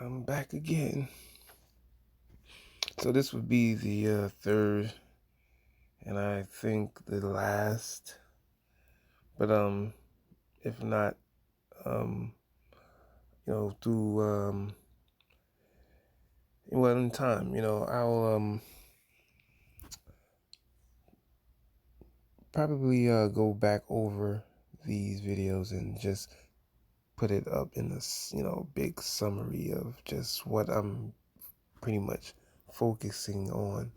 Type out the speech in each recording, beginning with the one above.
I'm back again. So this would be the third, and I think the last. But if not, through in time, I'll probably go back over these videos and just put it up in this, big summary of just what I'm pretty much focusing on,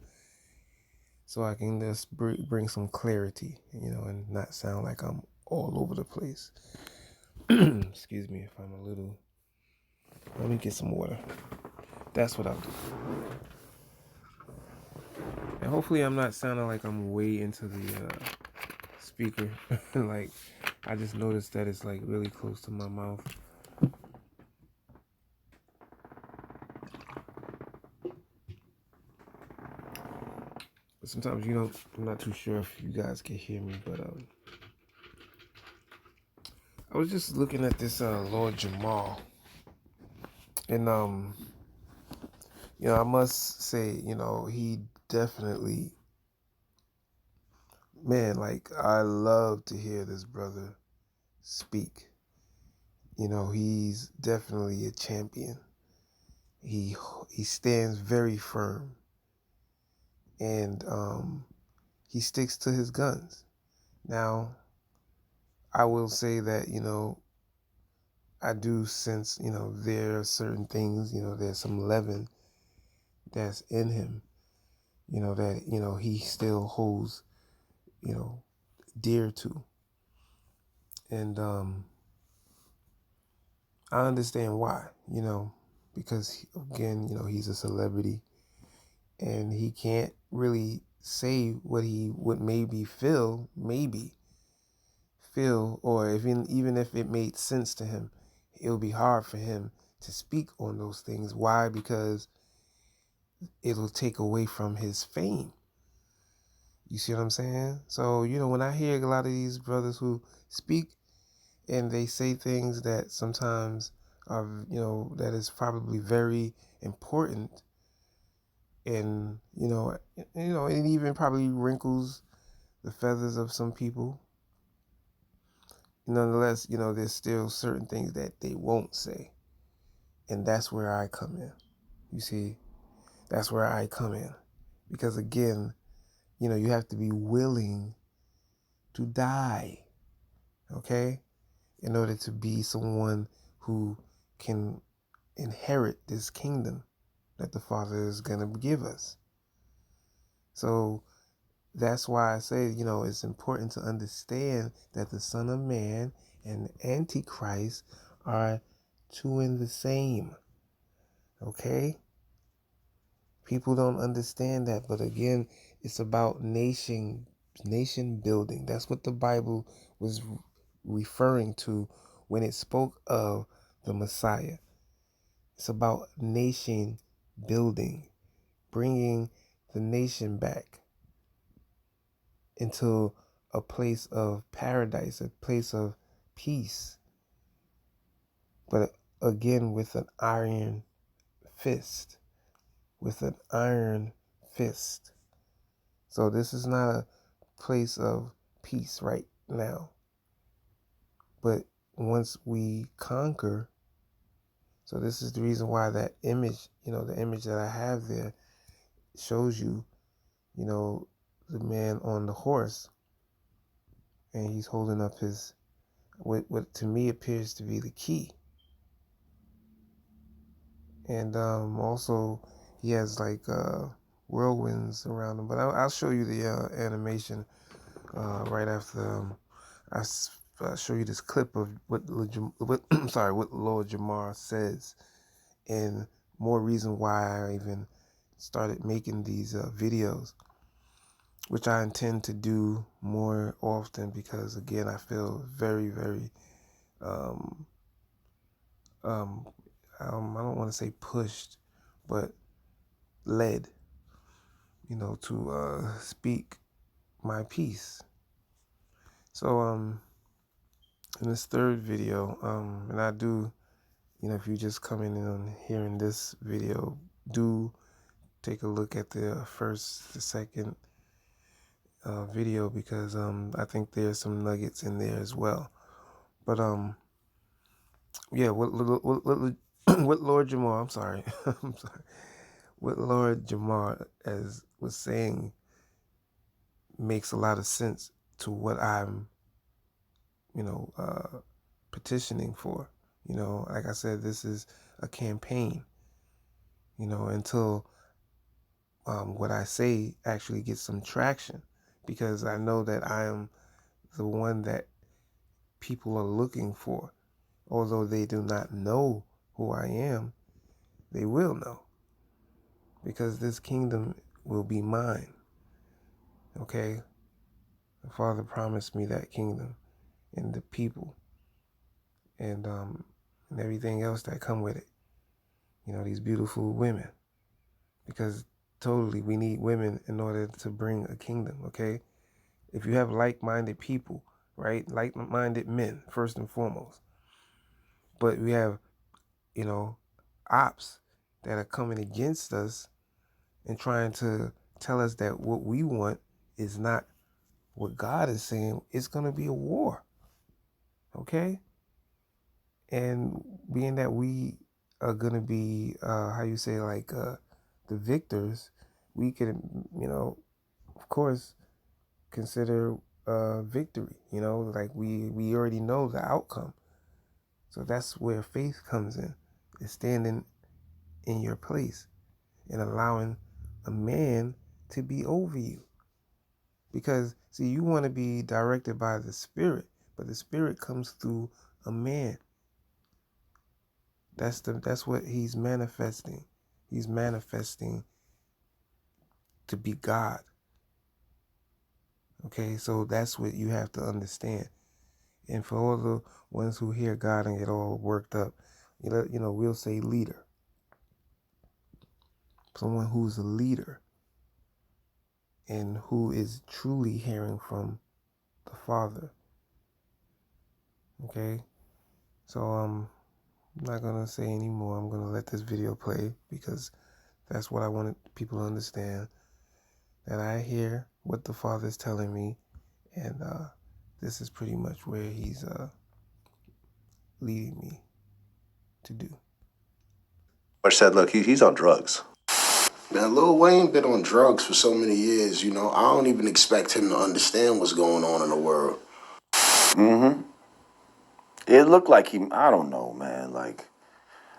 so I can just bring some clarity, and not sound like I'm all over the place. Excuse me if I'm a little. Let me get some water. That's what I'll do. And hopefully I'm not sounding like I'm way into the speaker. Like, I just noticed that it's like really close to my mouth. But sometimes, I'm not too sure if you guys can hear me, but I was just looking at this Lord Jamal. And I must say, he definitely, man, like, I love to hear this brother speak. He's definitely a champion. He stands very firm, and he sticks to his guns. Now, I will say that, I do sense, there are certain things, there's some leaven that's in him, that, he still holds, dear to. And I understand why, because again, he's a celebrity, and he can't really say what he would maybe feel, or even if it made sense to him, it would be hard for him to speak on those things. Why? Because it'll take away from his fame. You see what I'm saying? So, when I hear a lot of these brothers who speak and they say things that sometimes are, that is probably very important, and, it even probably wrinkles the feathers of some people. Nonetheless, there's still certain things that they won't say. And that's where I come in. You see, that's where I come in. Because again, you have to be willing to die, okay? In order to be someone who can inherit this kingdom that the Father is going to give us. So that's why I say, it's important to understand that the Son of Man and Antichrist are two in the same. Okay? People don't understand that, but again, it's about nation building. That's what the Bible was referring to when it spoke of the Messiah. It's about nation building, bringing the nation back into a place of paradise, a place of peace. But again, with an iron fist. So this is not a place of peace right now. But once we conquer, so this is the reason why that image, the image that I have there shows you, the man on the horse, and he's holding up what to me appears to be the key. And also he has like whirlwinds around him. But I'll show you the animation right after I show you this clip of what Lord Jamar says, and more reason why I even started making these videos, which I intend to do more often, because again, I feel very, very I don't want to say pushed, but led, to speak my piece. So in this third video, and I do, if you just coming in on hearing this video, do take a look at the second video, because I think there's some nuggets in there as well. But yeah, what Lord Jamar, I'm sorry, I'm sorry, what Lord Jamar as was saying makes a lot of sense to what I'm, petitioning for. Like I said, this is a campaign, until what I say actually gets some traction, because I know that I am the one that people are looking for. Although they do not know who I am, they will know, because this kingdom will be mine. Okay? The Father promised me that kingdom and the people, and everything else that come with it. These beautiful women, because totally we need women in order to bring a kingdom. Okay? If you have like-minded people, right? Like-minded men, first and foremost. But we have, ops that are coming against us and trying to tell us that what we want is not what God is saying. It's going to be a war. Okay? And being that we are going to be, the victors, we can, of course, consider victory. Like we already know the outcome. So that's where faith comes in. It's standing in your place and allowing a man to be over you. Because, see, you want to be directed by the Spirit, but the Spirit comes through a man. That's what he's manifesting. He's manifesting to be God. Okay, so that's what you have to understand. And for all the ones who hear God and get all worked up, we'll say leader. Someone who's a leader and who is truly hearing from the Father. Okay? So I'm not gonna say anymore. I'm gonna let this video play, because that's what I wanted people to understand. That I hear what the Father is telling me, and this is pretty much where he's leading me to do. I said, look, he's on drugs. Man, Lil Wayne been on drugs for so many years, I don't even expect him to understand what's going on in the world. Mm-hmm. It looked like I don't know, man. Like,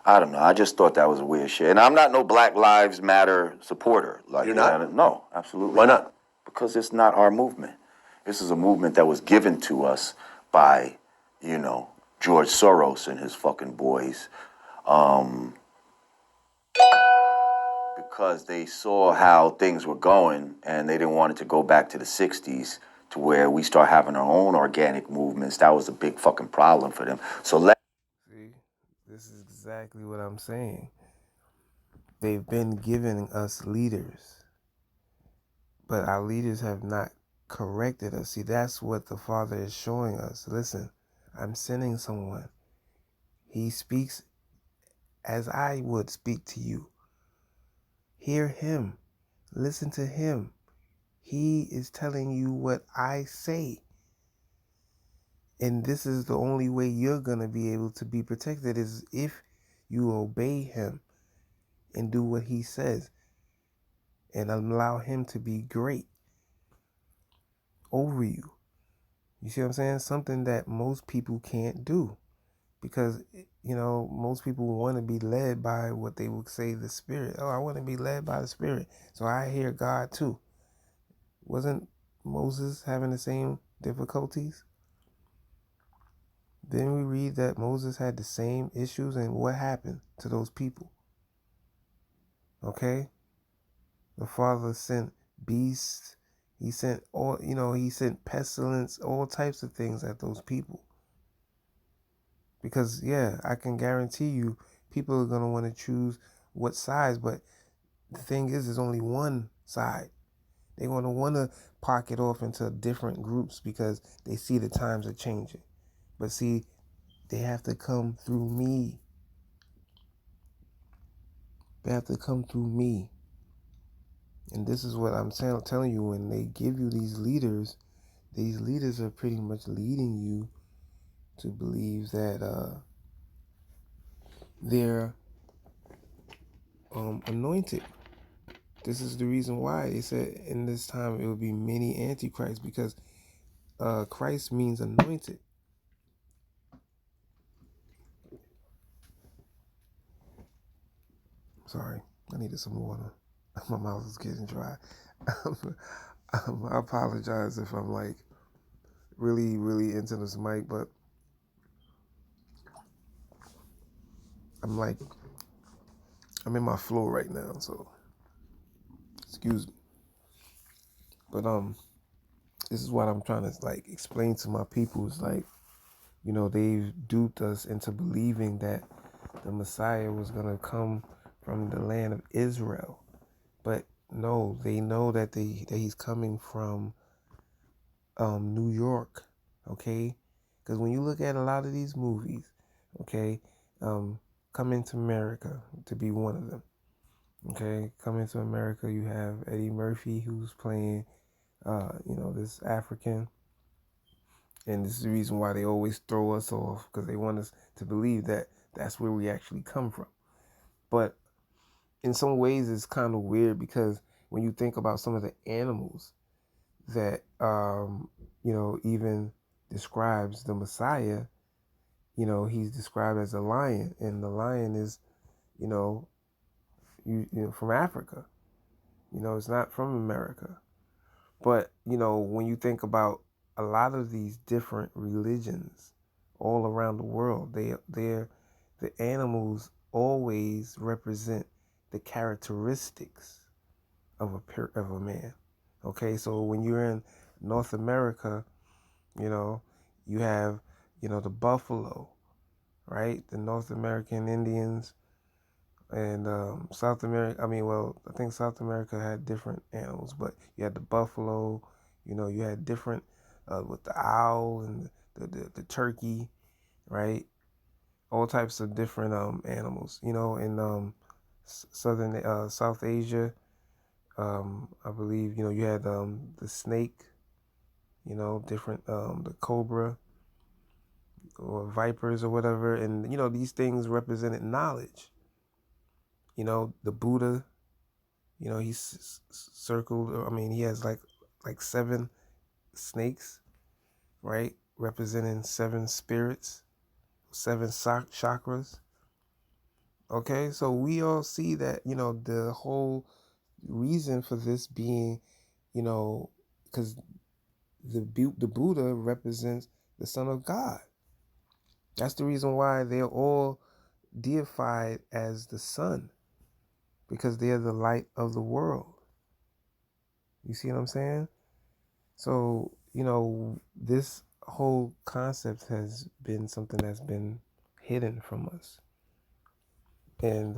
I don't know. I just thought that was a weird shit. And I'm not no Black Lives Matter supporter. Like, You're not? No, absolutely Why not? Because it's not our movement. This is a movement that was given to us by, George Soros and his fucking boys. Because they saw how things were going and they didn't want it to go back to the 60s to where we start having our own organic movements. That was a big fucking problem for them. See, this is exactly what I'm saying. They've been giving us leaders, but our leaders have not corrected us. See, that's what the Father is showing us. Listen, I'm sending someone. He speaks as I would speak to you. Hear him. Listen to him. He is telling you what I say. And this is the only way you're going to be able to be protected, is if you obey him and do what he says and allow him to be great over you. You see what I'm saying? Something that most people can't do, because, most people want to be led by what they would say the Spirit. Oh, I want to be led by the Spirit, so I hear God too. Wasn't Moses having the same difficulties? Then we read that Moses had the same issues, and what happened to those people? Okay? The Father sent beasts. He sent he sent pestilence, all types of things at those people. Because, yeah, I can guarantee you people are going to want to choose what sides, but the thing is, there's only one side. They're going to want to pocket off into different groups because they see the times are changing. But see, they have to come through me. They have to come through me. And this is what I'm telling you, when they give you these leaders are pretty much leading you to believe that they're anointed. This is the reason why they said in this time it will be many antichrists, because Christ means anointed. Sorry, I needed some water. My mouth is getting dry. I apologize if I'm like really, really into this mic, but I'm in my flow right now, so excuse me. But this is what I'm trying to like explain to my people. Is like, they've duped us into believing that the Messiah was gonna come from the land of Israel, but no, they know that he's coming from New York, okay? Because when you look at a lot of these movies, okay, Coming to America to be one of them, okay? Coming to America, you have Eddie Murphy who's playing, this African, and this is the reason why they always throw us off, because they want us to believe that that's where we actually come from. But in some ways, it's kind of weird, because when you think about some of the animals that even describes the Messiah, he's described as a lion, and the lion is, you know, from Africa. It's not from America. But when you think about a lot of these different religions all around the world, the animals always represent the characteristics of a man. Okay, so when you're in North America, you know, you have, the buffalo, right? The North American Indians, and South America. I mean, well, I think South America had different animals, but you had the buffalo. You had different with the owl and the turkey, right? All types of different animals. In southern South Asia, I believe you had the snake. Different the cobra or vipers or whatever, and these things represented knowledge. The Buddha. He's circled. I mean, he has like seven snakes, right, representing seven spirits, seven chakras. Okay, so we all see that the whole reason for this being, because the Buddha represents the Son of God. That's the reason why they're all deified as the sun, because they're the light of the world. You see what I'm saying? So, this whole concept has been something that's been hidden from us. And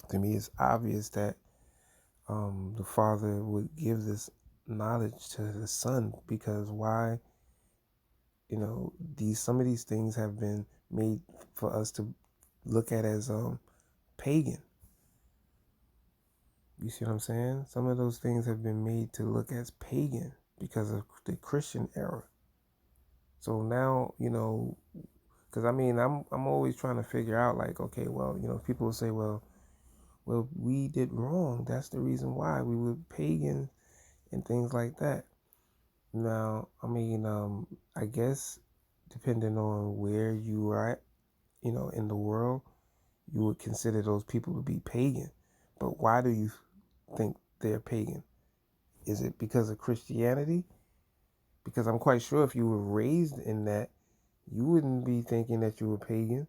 to me, it's obvious that the Father would give this knowledge to the Son, because why? Some of these things have been made for us to look at as pagan. You see what I'm saying? Some of those things have been made to look as pagan because of the Christian era. So now, because I mean, I'm always trying to figure out, like, okay, well, people will say, well, we did wrong. That's the reason why we were pagan and things like that. Now, I mean, I guess depending on where you are at, in the world, you would consider those people to be pagan. But why do you think they're pagan? Is it because of Christianity? Because I'm quite sure if you were raised in that, you wouldn't be thinking that you were pagan.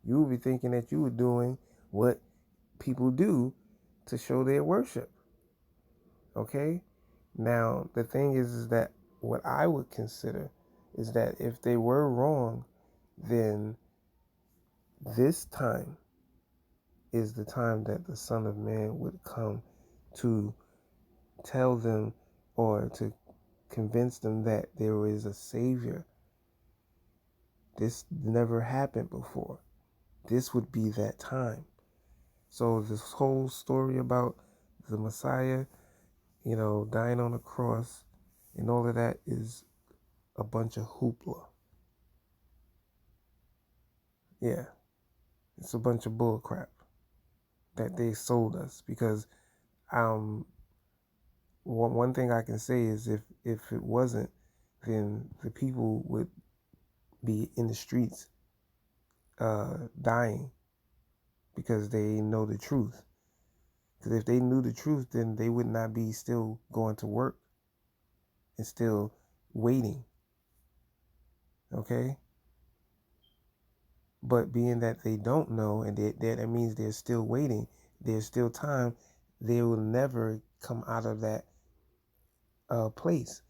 You would be thinking that you were doing what people do to show their worship. Okay? Now, the thing is that what I would consider is that if they were wrong, then this time is the time that the Son of Man would come to tell them, or to convince them that there is a Savior. This never happened before. This would be that time. So this whole story about the Messiah, dying on the cross and all of that is a bunch of hoopla. Yeah, it's a bunch of bull crap that they sold us because um one thing I can say is if it wasn't, then the people would be in the streets dying because they know the truth. Because if they knew the truth, then they would not be still going to work and still waiting. Okay? But being that they don't know, and that means they're still waiting, there's still time, they will never come out of that place.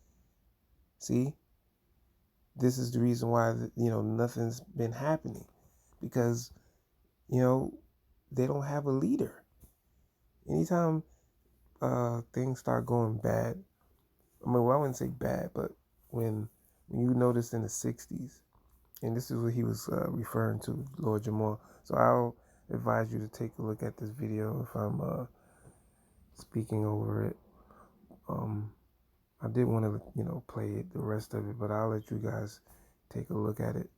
See? This is the reason why, nothing's been happening. Because, they don't have a leader. Anytime things start going bad, well, I wouldn't say bad, but when you noticed in the 60s, and this is what he was referring to, Lord Jamal. So I'll advise you to take a look at this video if I'm speaking over it. I did want to, play it, the rest of it, but I'll let you guys take a look at it.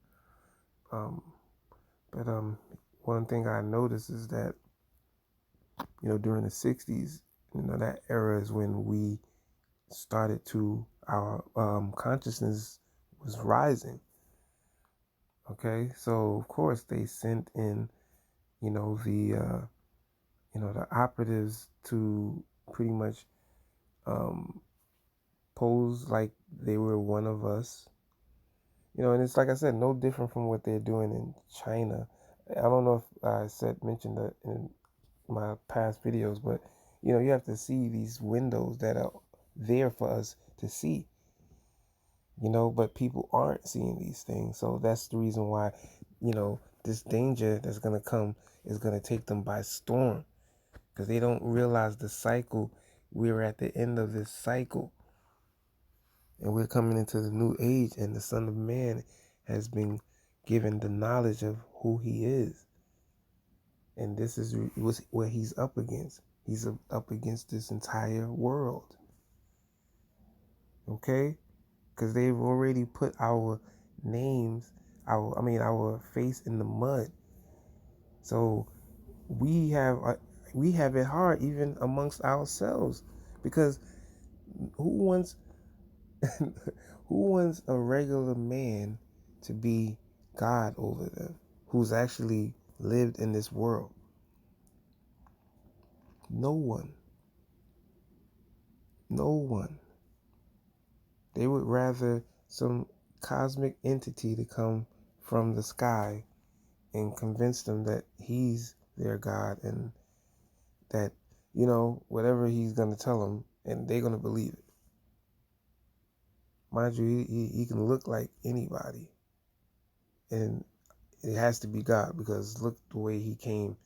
But one thing I noticed is that, during the 60s, that era is when we started to, our consciousness was rising. Okay, so of course they sent in, the the operatives to pretty much pose like they were one of us. And it's like I said, no different from what they're doing in China. I don't know if I mentioned that in my past videos, but you have to see these windows that are there for us to see. But people aren't seeing these things, so that's the reason why, this danger that's gonna come is gonna take them by storm, because they don't realize the cycle. We're at the end of this cycle, and we're coming into the new age, and the Son of Man has been given the knowledge of who he is. And this is what he's up against. He's up against this entire world. Okay? Because they've already put our names, our face in the mud. So we have it hard even amongst ourselves, because who wants who wants a regular man to be God over them, who's actually lived in this world? No one. No one. They would rather some cosmic entity to come from the sky and convince them that he's their God, and that, whatever he's going to tell them, and they're going to believe it. Mind you, he can look like anybody, and it has to be God, because look the way he came,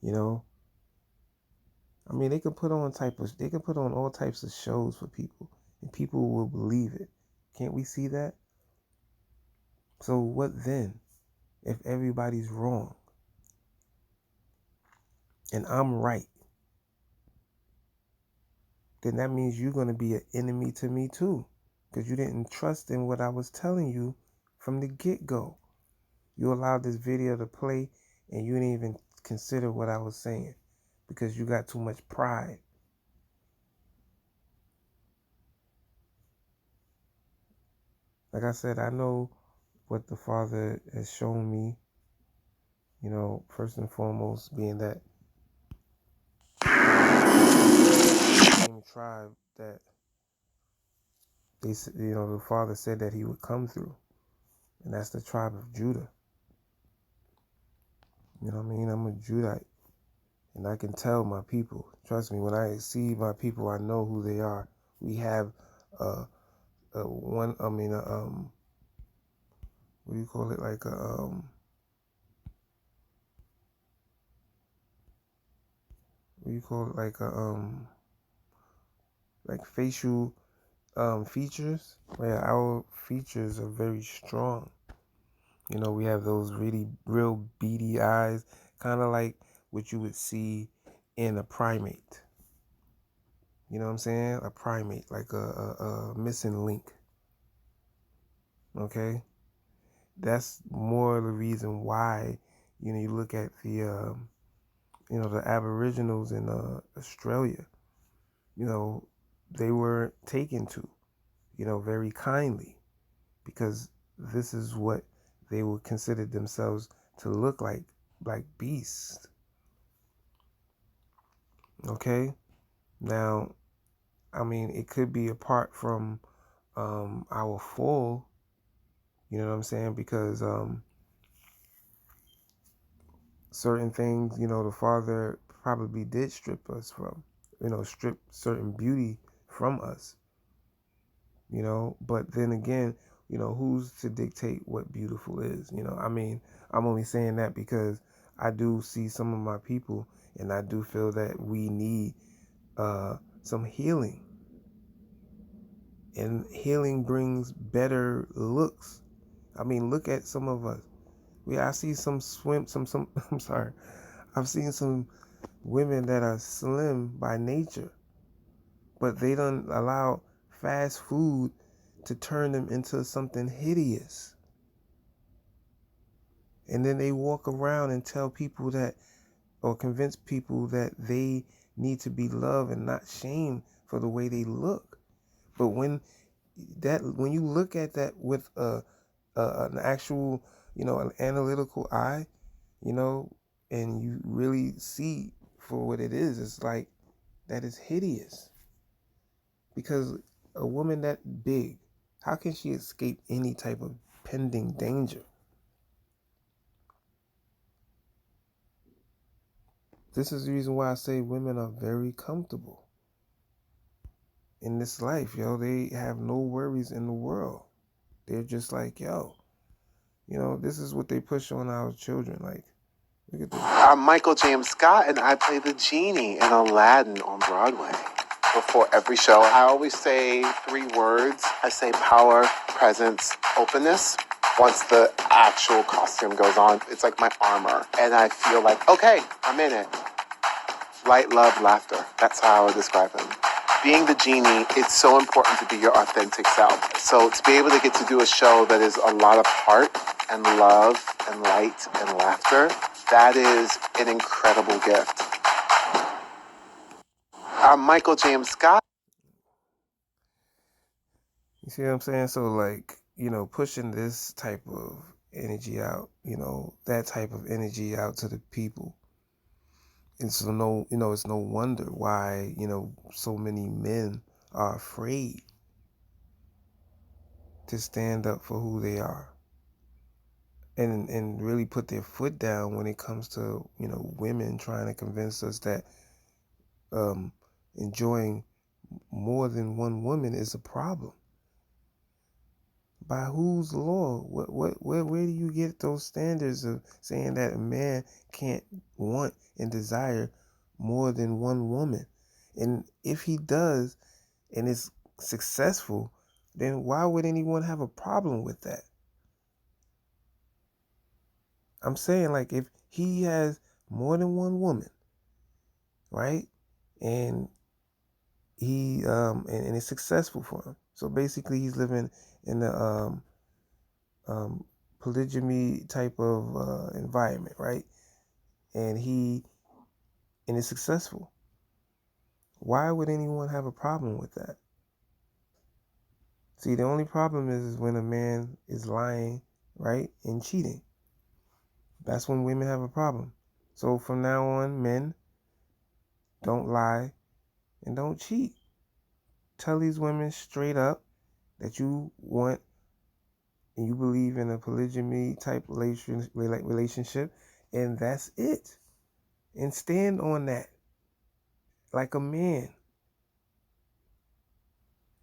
they can put on all types of shows for people, and people will believe it. Can't we see that? So what then if everybody's wrong and I'm right? Then that means you're going to be an enemy to me too, because you didn't trust in what I was telling you from the get-go. You allowed this video to play and you didn't even consider what I was saying, because you got too much pride. Like I said, I know what the Father has shown me, first and foremost being that the same tribe that the Father said that he would come through, and that's the tribe of Judah. You know what I mean? I'm a Judite, and I can tell my people. Trust me, when I see my people, I know who they are. We have what do you call it? Like what do you call it? Like facial features. Where our features are very strong. We have those really real beady eyes, kind of like what you would see in a primate. You know what I'm saying? A primate, like a missing link. Okay? That's more the reason why, you look at the Aboriginals in Australia, they were taken to, very kindly, because this is what they would consider themselves to look like beasts. Okay? Now, I mean, it could be apart from our fall, you know what I'm saying? Because certain things, the Father probably did strip us from, strip certain beauty from us, but then again, who's to dictate what beautiful is? I mean, I'm only saying that because I do see some of my people, and I do feel that we need some healing, and healing brings better looks. I mean, look at some of us. I see some I'm sorry, I've seen some women that are slim by nature, but they don't allow fast food to turn them into something hideous. And then they walk around and tell people that, or convince people that they need to be loved and not shamed for the way they look. But when you look at that with an actual, an analytical eye, and you really see for what it is, it's like, that is hideous. Because a woman that big, how can she escape any type of pending danger? This is the reason why I say women are very comfortable in this life, yo. They have no worries in the world. They're just like, yo, this is what they push on our children. Like, look at this. I'm Michael James Scott, and I play the genie in Aladdin on Broadway. Before every show, I always say 3 words. I say power, presence, openness. Once the actual costume goes on, it's like my armor. And I feel like, okay, I'm in it. Light, love, laughter. That's how I would describe him. Being the genie, it's so important to be your authentic self. So to be able to get to do a show that is a lot of heart and love and light and laughter, that is an incredible gift. I'm Michael James Scott. You see what I'm saying? So, like, pushing this type of energy out, that type of energy out to the people. And so it's no wonder why, so many men are afraid to stand up for who they are, and really put their foot down when it comes to, women trying to convince us that enjoying more than one woman is a problem. By whose law? Where do you get those standards of saying that a man can't want and desire more than one woman? And if he does and is successful, then why would anyone have a problem with that? I'm saying, like, if he has more than one woman, right? And he and it's successful for him. So basically he's living in the polygamy type of environment, right? And it's successful. Why would anyone have a problem with that? See, the only problem is when a man is lying, right, and cheating. That's when women have a problem. So from now on, men, don't lie and don't cheat. Tell these women straight up that you want and you believe in a polygamy type relationship, and that's it. And stand on that like a man.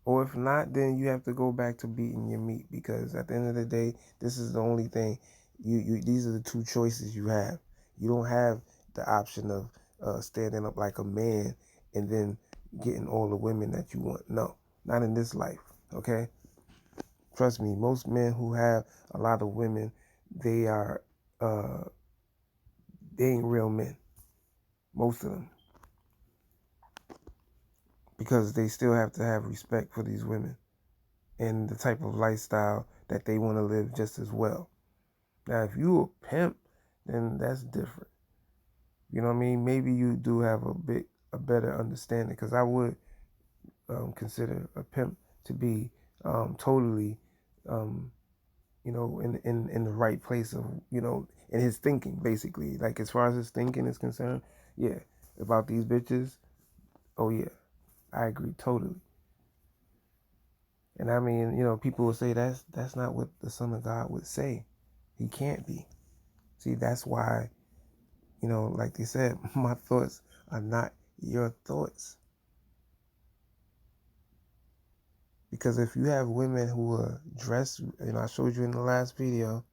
Or if not, then you have to go back to beating your meat, because at the end of the day, this is the only thing. These are the 2 choices you have. You don't have the option of standing up like a man and then getting all the women that you want. No, not in this life. Okay, trust me. Most men who have a lot of women, they ain't real men. most of them, because they still have to have respect for these women and the type of lifestyle that they want to live just as well. Now, if you a pimp, then that's different. You know what I mean? Maybe you do have a better understanding, because I would consider a pimp to be totally, um, in the right place of, in his thinking, basically. Like, as far as his thinking is concerned, yeah, about these bitches, oh yeah, I agree totally. And I mean, people will say that's not what the Son of God would say. He can't be. See, that's why, like they said, my thoughts are not your thoughts. Because if you have women who are dressed, I showed you in the last video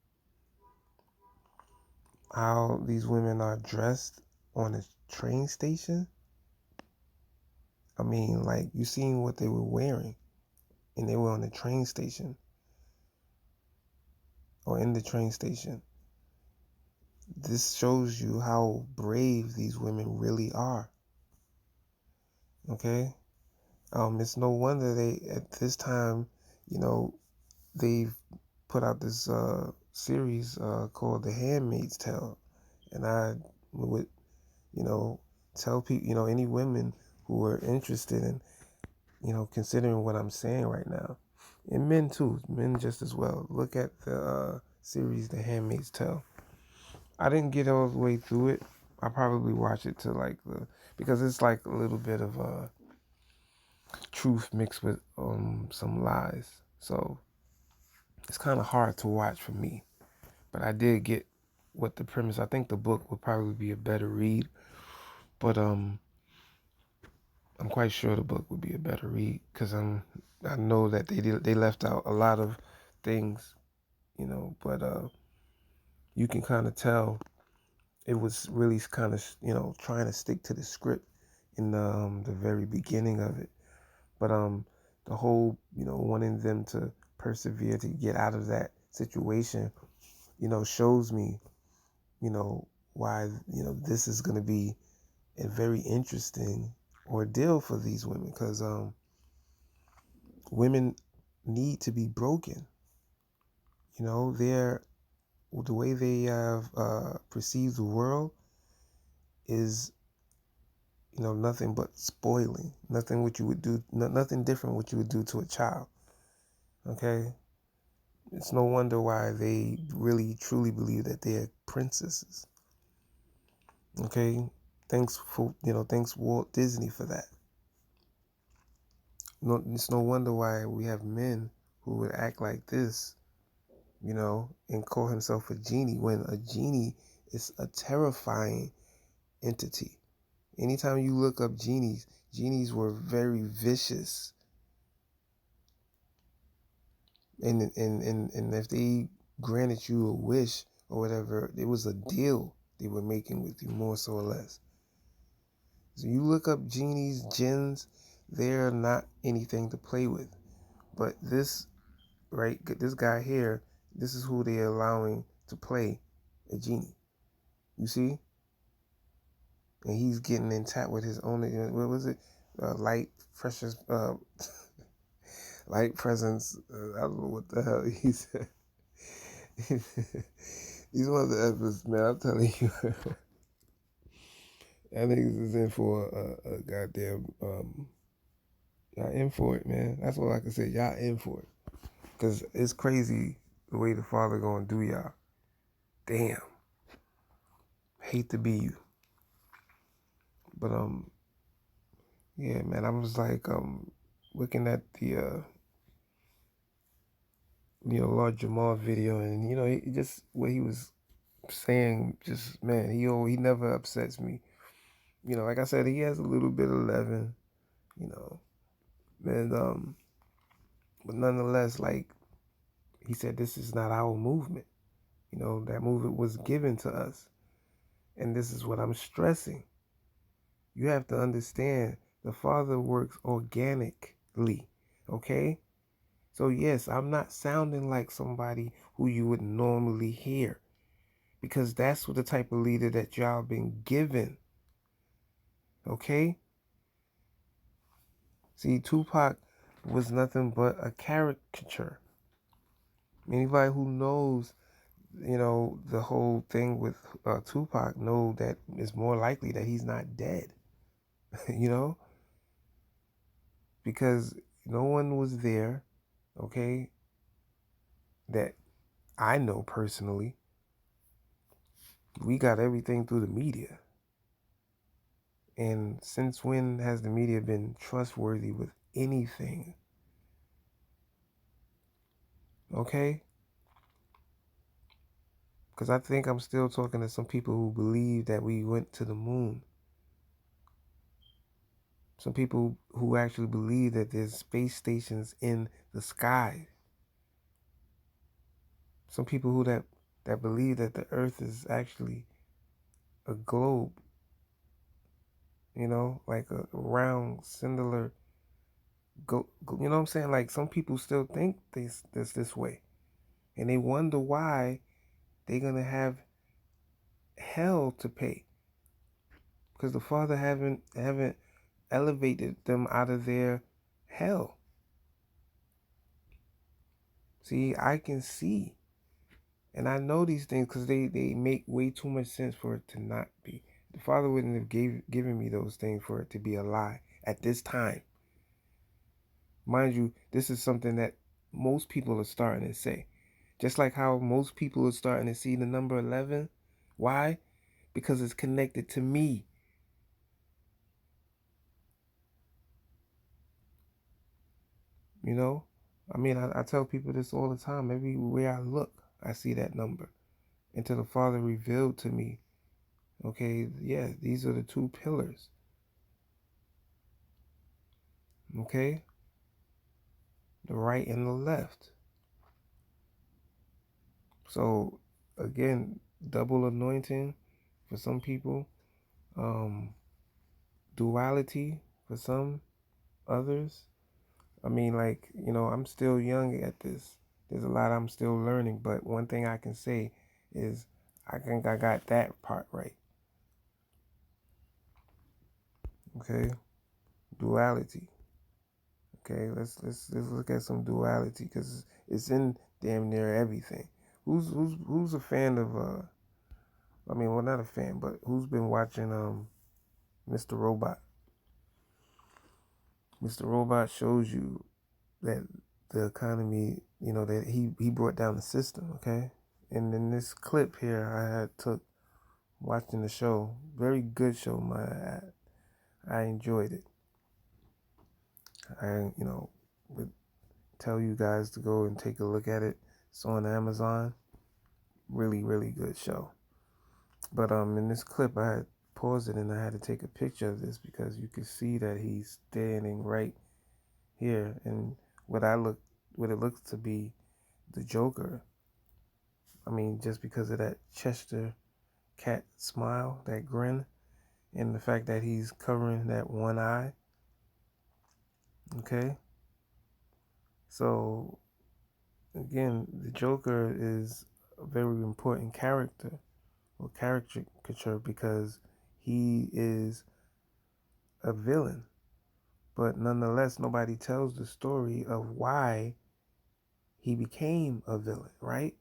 how these women are dressed on a train station. I mean, like, you seen what they were wearing, and they were on the train station or in the train station. This shows you how brave these women really are. Okay? It's no wonder they, at this time, they've put out this series called The Handmaid's Tale. And I would, tell people, any women who are interested in, considering what I'm saying right now, and men too, men just as well, look at the series The Handmaid's Tale. I didn't get all the way through it. I probably watch it to because it's like a little bit of truth mixed with some lies. So it's kind of hard to watch for me. But I did get what the premise. I think the book would probably be a better read. But I'm quite sure the book would be a better read, because I know that they left out a lot of things, but you can kind of tell it was really kind of, trying to stick to the script in the very beginning of it. But the whole, wanting them to persevere to get out of that situation, shows me, why, this is going to be a very interesting ordeal for these women, because women need to be broken. They're, the way they have perceived the world is, nothing but spoiling. Nothing what you would do, nothing different what you would do to a child. Okay? It's no wonder why they really truly believe that they're princesses. Okay? Thanks Walt Disney for that. No, it's no wonder why we have men who would act like this, and call himself a genie, when a genie is a terrifying entity. Anytime you look up genies were very vicious. And if they granted you a wish or whatever, it was a deal they were making with you, more so or less. So you look up genies, jinns, they're not anything to play with. But this guy here, this is who they're allowing to play a genie. You see? And he's getting in tap with his own, what was it? Light, precious, light presence. I don't know what the hell he said. These mother-effers, man, I'm telling you. I niggas is in for a goddamn, y'all in for it, man. That's all I can say. Y'all in for it. Because it's crazy the way the Father gonna do y'all. Damn. Hate to be you. But, yeah, man, I was like, looking at the, Lord Jamal video, and, he just, what he was saying, just, man, he never upsets me. Like I said, he has a little bit of leaven, and, but nonetheless, like he said, this is not our movement. That movement was given to us. And this is what I'm stressing. You have to understand the Father works organically, okay? So yes, I'm not sounding like somebody who you would normally hear, because that's what the type of leader that y'all been given. Okay? See, Tupac was nothing but a caricature. Anybody who knows, the whole thing with Tupac know that it's more likely that he's not dead, you know? Because no one was there, okay, that I know personally. We got everything through the media. And since when has the media been trustworthy with anything? Okay? Because I think I'm still talking to some people who believe that we went to the moon. Some people who actually believe that there's space stations in the sky. Some people that believe that the earth is actually a globe, like a round, cylinder. You know what I'm saying? Like some people still think this way. And they wonder why they're going to have hell to pay. Because the Father haven't elevated them out of their hell. See, I can see. And I know these things because they make way too much sense for it to not be. The Father wouldn't have given me those things for it to be a lie at this time. Mind you, this is something that most people are starting to say. Just like how most people are starting to see the number 11. Why? Because it's connected to me. You know? I mean, I tell people this all the time. Everywhere I look, I see that number. Until the Father revealed to me, okay, yeah, these are the two pillars. Okay? The right and the left. So, again, double anointing for some people, um, duality for some others. I mean, like, I'm still young at this. There's a lot I'm still learning, but one thing I can say is I think I got that part right. Okay? Duality. Okay, let's look at some duality because it's in damn near everything. Who's a fan of I mean, well, not a fan, but who's been watching Mr. Robot? Mr. Robot shows you that the economy, that he brought down the system, okay? And in this clip here I had took watching the show, very good show, I enjoyed it. I would tell you guys to go and take a look at it. It's on Amazon. Really, really good show. But in this clip I had paused it and I had to take a picture of this because you could see that he's standing right here and what it looks to be the Joker. I mean, just because of that Chester cat smile, that grin, and the fact that he's covering that one eye. Okay? So, again, the Joker is a very important character or caricature because he is a villain. But nonetheless, nobody tells the story of why he became a villain, right?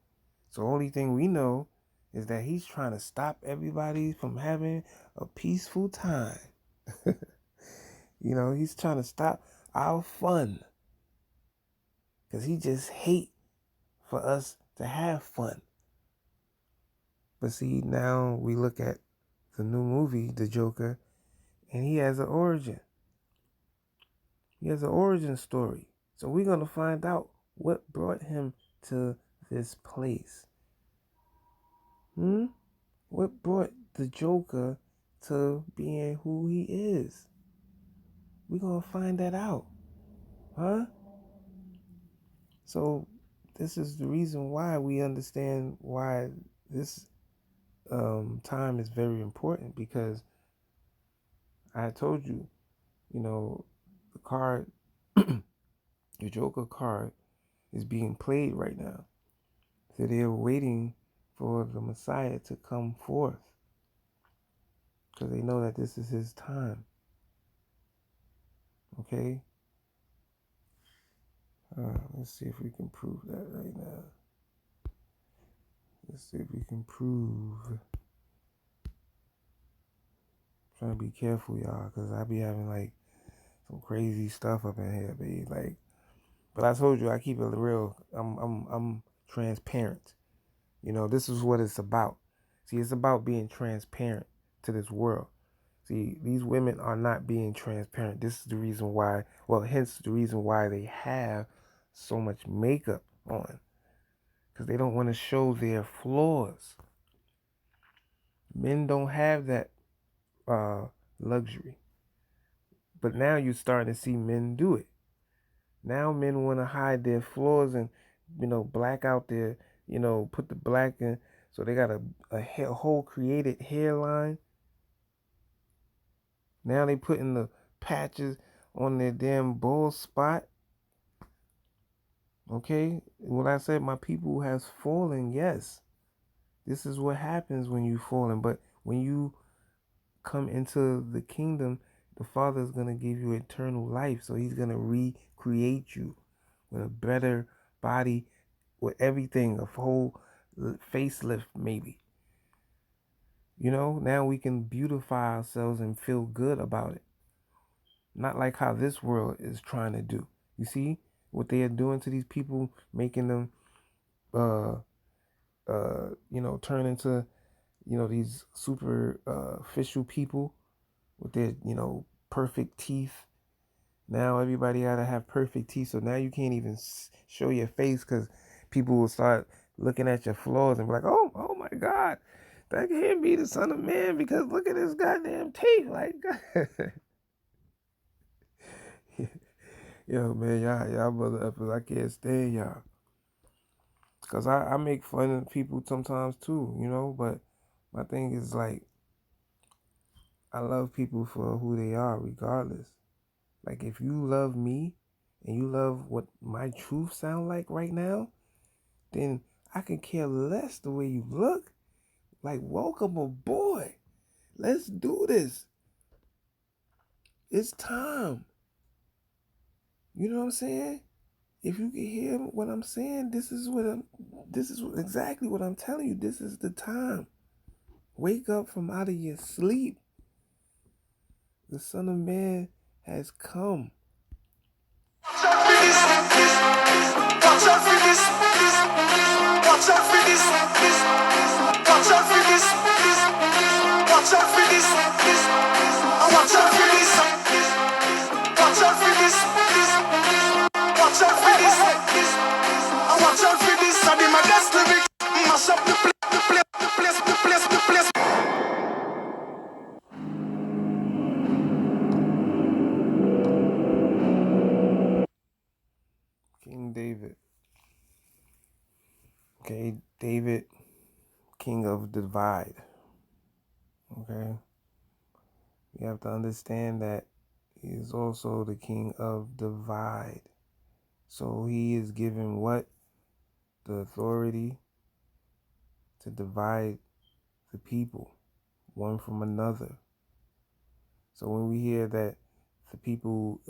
So, the only thing we know is that he's trying to stop everybody from having a peaceful time. He's trying to stop our fun because he just hate for us to have fun. But see, now we look at the new movie, The Joker, and he has an origin. He has an origin story. So we're going to find out what brought him to this place. What brought the Joker to being who he is? We're going to find that out. Huh? So this is the reason why we understand why this time is very important, because I told you, the card, the Joker card, is being played right now. So they're waiting for the Messiah to come forth because they know that this is his time. Okay? Let's see if we can prove that right now. Let's see if we can prove. I'm trying to be careful, y'all, because I be having like some crazy stuff up in here, babe. Like, but I told you I keep it real. I'm transparent. You know, this is what it's about. See, it's about being transparent to this world. See, these women are not being transparent. This is the reason why, well, hence the reason why they have so much makeup on. Because they don't want to show their flaws. Men don't have that uh, luxury. But now you're starting to see men do it. Now men want to hide their flaws and, black out their, put the black in. So they got a whole created hairline. Now they putting the patches on their damn bald spot. Okay? When I said my people has fallen, yes. This is what happens when you fallen. But when you come into the kingdom, the Father is going to give you eternal life. So he's going to recreate you with a better body, with everything, a whole facelift maybe. Now we can beautify ourselves and feel good about it. Not like how this world is trying to do. You see what they are doing to these people, making them, turn into, these super official people with their, perfect teeth. Now everybody gotta have perfect teeth, so now you can't even show your face because people will start looking at your flaws and be like, oh my God, that can't be the Son of Man because look at his goddamn teeth. Like, yo, man, y'all mother uppers, I can't stand y'all. Because I make fun of people sometimes too, but my thing is like, I love people for who they are regardless. Like, if you love me and you love what my truth sound like right now, then I can care less the way you look. Like, welcome aboard. Let's do this. It's time. You know what I'm saying? If you can hear what I'm saying, this is exactly what I'm telling you. This is the time. Wake up from out of your sleep. The Son of Man has come. Watch out for this. Watch out for this. Watch out for this. Watch out for this. Watch out for this. Watch out for this. Watch out for this. Watch out for this. Watch out for this. I did my best lyric. Mash up the place. King David. Okay, David, king of divide. Okay, you have to understand that he is also the king of divide. So he is given what? The authority to divide the people one from another. So when we hear that the people,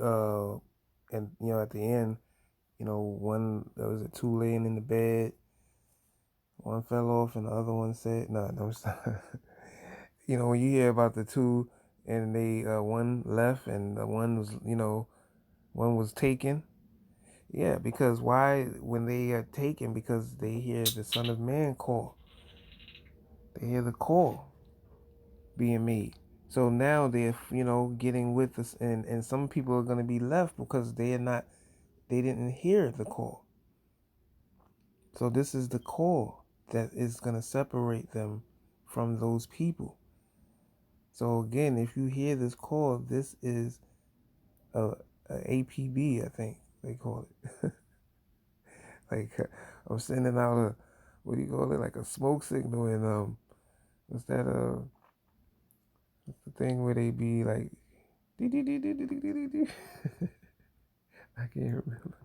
and at the end, one, there was two laying in the bed, one fell off and the other one said, no, when you hear about the two and they, one left and the one was, one was taken. Yeah, because why? When they are taken, because they hear the Son of Man call. They hear the call being made. So now they're, getting with us, and some people are going to be left because they didn't hear the call. So this is the call that is going to separate them from those people. So again, if you hear this call, this is a APB, I think they call it. Like, I'm sending out a, what do you call it? Like a smoke signal, and what's that? What's the thing where they be like, dee, dee, dee, dee, dee, dee, dee, dee. I can't remember.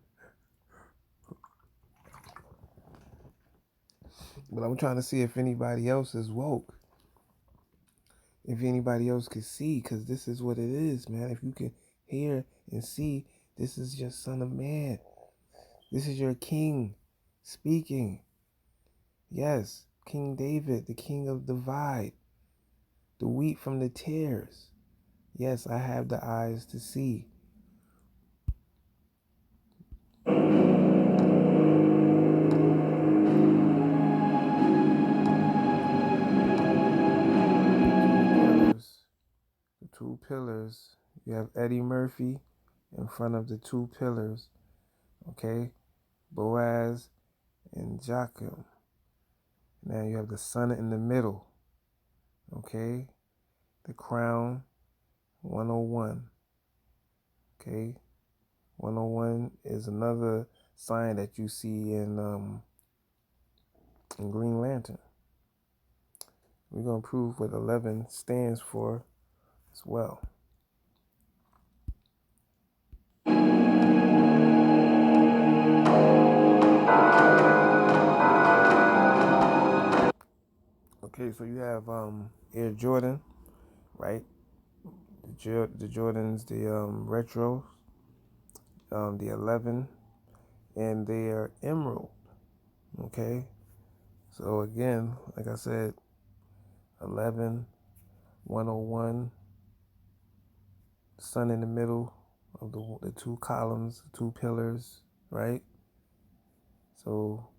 But I'm trying to see if anybody else is woke. If anybody else can see, because this is what it is, man. If you can hear and see, this is your Son of Man. This is your King speaking. Yes, King David, the King of divide, the wheat from the tares. Yes, I have the eyes to see. The two pillars. You have Eddie Murphy in front of the two pillars. Okay, Boaz and Joachim. Now you have the sun in the middle. Okay, the crown 101. Okay, 101 is another sign that you see in Green Lantern. We're gonna prove what 11 stands for as well. Okay, so you have Air Jordan, right? The Jordans, the retro, the 11, and they are emerald. Okay, so again, like I said, 11, 101, sun in the middle of the two columns, the two pillars, right? So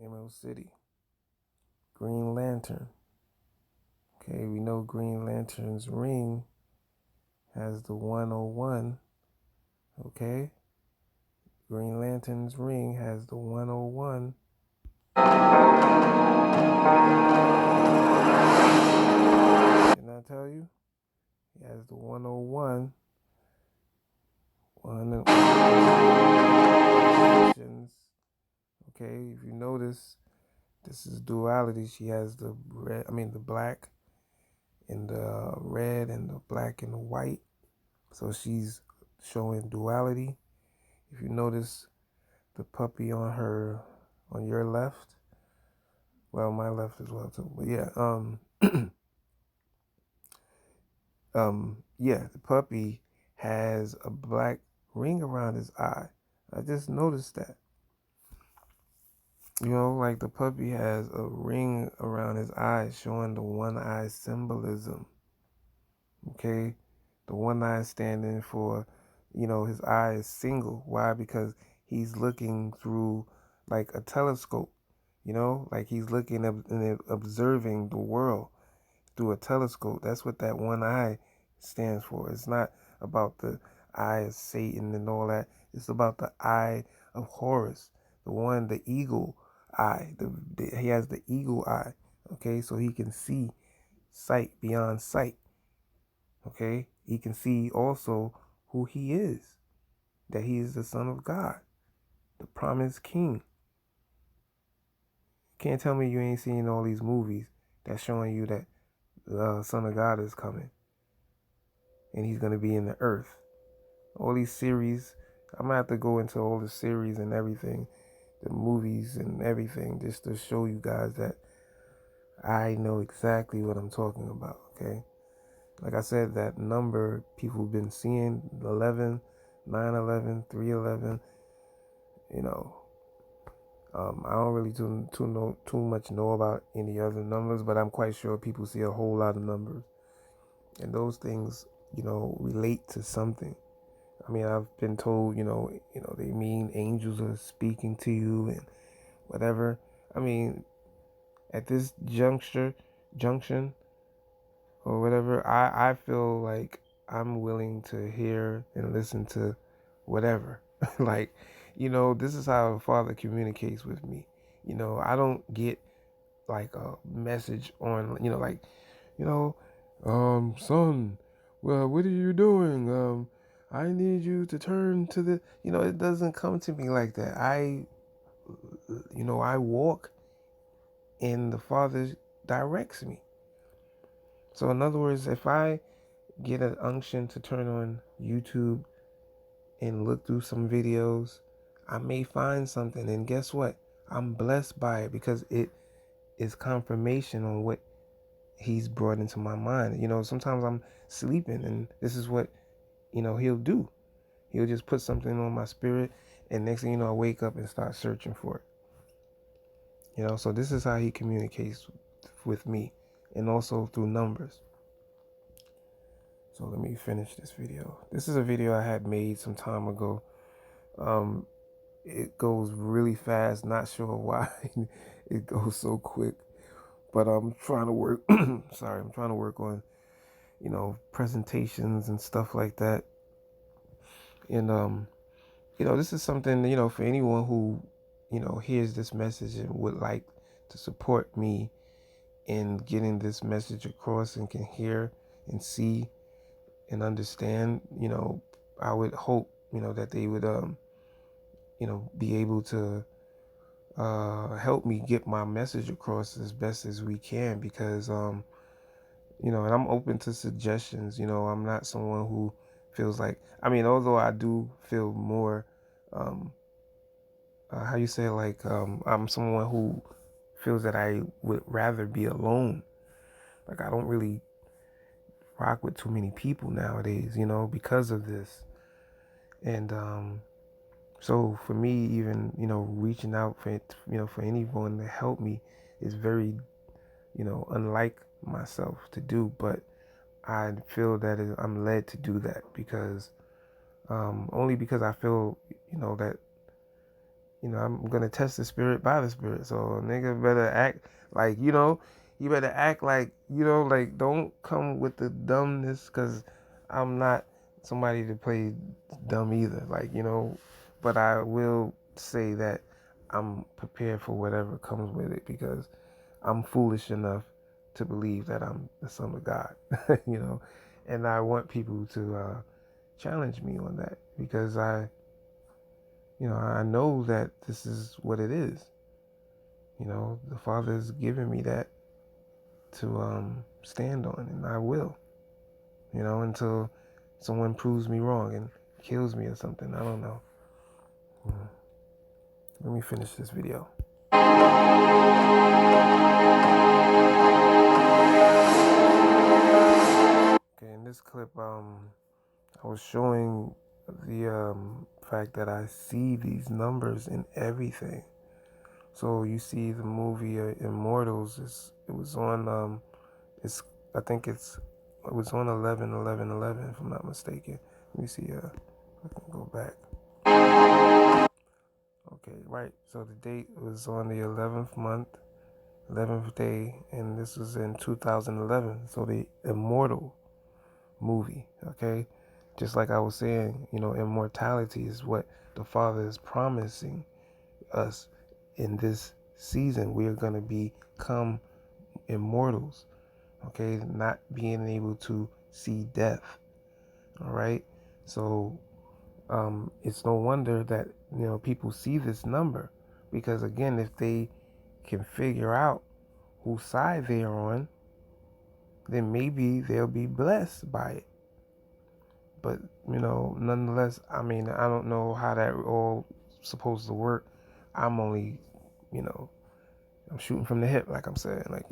Emerald City, Green Lantern. Okay, we know Green Lantern's ring has the 101. Okay, Green Lantern's ring has the 101. Didn't I tell you? He has the 101. Okay, if you notice, this is duality. She has the red, the black and the red and the black and the white. So she's showing duality. If you notice the puppy on your left, well, my left as well too. But yeah, yeah, the puppy has a black ring around his eye. I just noticed that. You know, like the puppy has a ring around his eye showing the one eye symbolism. Okay? The one eye standing for, his eye is single. Why? Because he's looking through like a telescope. Like he's looking up and observing the world through a telescope. That's what that one eye stands for. It's not about the eye of Satan and all that. It's about the eye of Horus, the eagle eye. He has the eagle eye. Okay, so he can see sight beyond sight. Okay, he can see also who he is, that he is the Son of God, the promised King. Can't tell me you ain't seen all these movies that's showing you that the Son of God is coming and he's going to be in the earth. All these series, I'm going to have to go into all the series and everything, the movies and everything, just to show you guys that I know exactly what I'm talking about, okay? Like I said, that number people have been seeing, 11, 9/11, 3/11, you know. I don't really too much know about any other numbers, but I'm quite sure people see a whole lot of numbers. And those things, relate to something. I've been told, they mean angels are speaking to you and whatever. At this junction or whatever, I feel like I'm willing to hear and listen to whatever. Like, this is how a father communicates with me. I don't get like a message on, you know, son, well, what are you doing? I need you to turn to the, it doesn't come to me like that. I walk and the Father directs me. So in other words, if I get an unction to turn on YouTube and look through some videos, I may find something, and guess what? I'm blessed by it because it is confirmation on what he's brought into my mind. Sometimes I'm sleeping and this is what, he'll do. He'll just put something on my spirit, and next thing you know, I wake up and start searching for it. So this is how he communicates with me, and also through numbers. So let me finish this video. This is a video I had made some time ago. It goes really fast. Not sure why it goes so quick, but I'm trying to work. Sorry, I'm trying to work on presentations and stuff like that. And this is something for anyone who hears this message and would like to support me in getting this message across and can hear and see and understand. I would hope that they would be able to help me get my message across as best as we can, because and I'm open to suggestions. I'm not someone who feels like, although I do feel more how you say, like, I'm someone who feels that I would rather be alone. Like, I don't really rock with too many people nowadays, because of this. And so for me, even reaching out for for anyone to help me is very unlike myself to do, but I feel that I'm led to do that because only because I feel that I'm gonna test the spirit by the spirit. So a nigga better act like, you better act like, like, don't come with the dumbness, because I'm not somebody to play dumb either. Like, but I will say that I'm prepared for whatever comes with it, because I'm foolish enough to believe that I'm the son of God, and I want people to challenge me on that, because I know that this is what it is. The Father has given me that to stand on, and I will, until someone proves me wrong and kills me or something. I don't know. Let me finish this video. Okay, in this clip, I was showing the fact that I see these numbers in everything. So you see the movie Immortals. It was on it's I think it was on 11/11/11 if I'm not mistaken. Let me see. I can go back. Okay, right. So the date was on the 11th month, 11th day, and this was in 2011. So the Immortal movie. Okay, just like I was saying, immortality is what the Father is promising us in this season. We are going to become immortals. Okay, not being able to see death. All right, so it's no wonder that people see this number, because again, if they can figure out whose side they are on, then maybe they'll be blessed by it. But nonetheless, I don't know how that all supposed to work. I'm only, I'm shooting from the hip, like I'm saying, like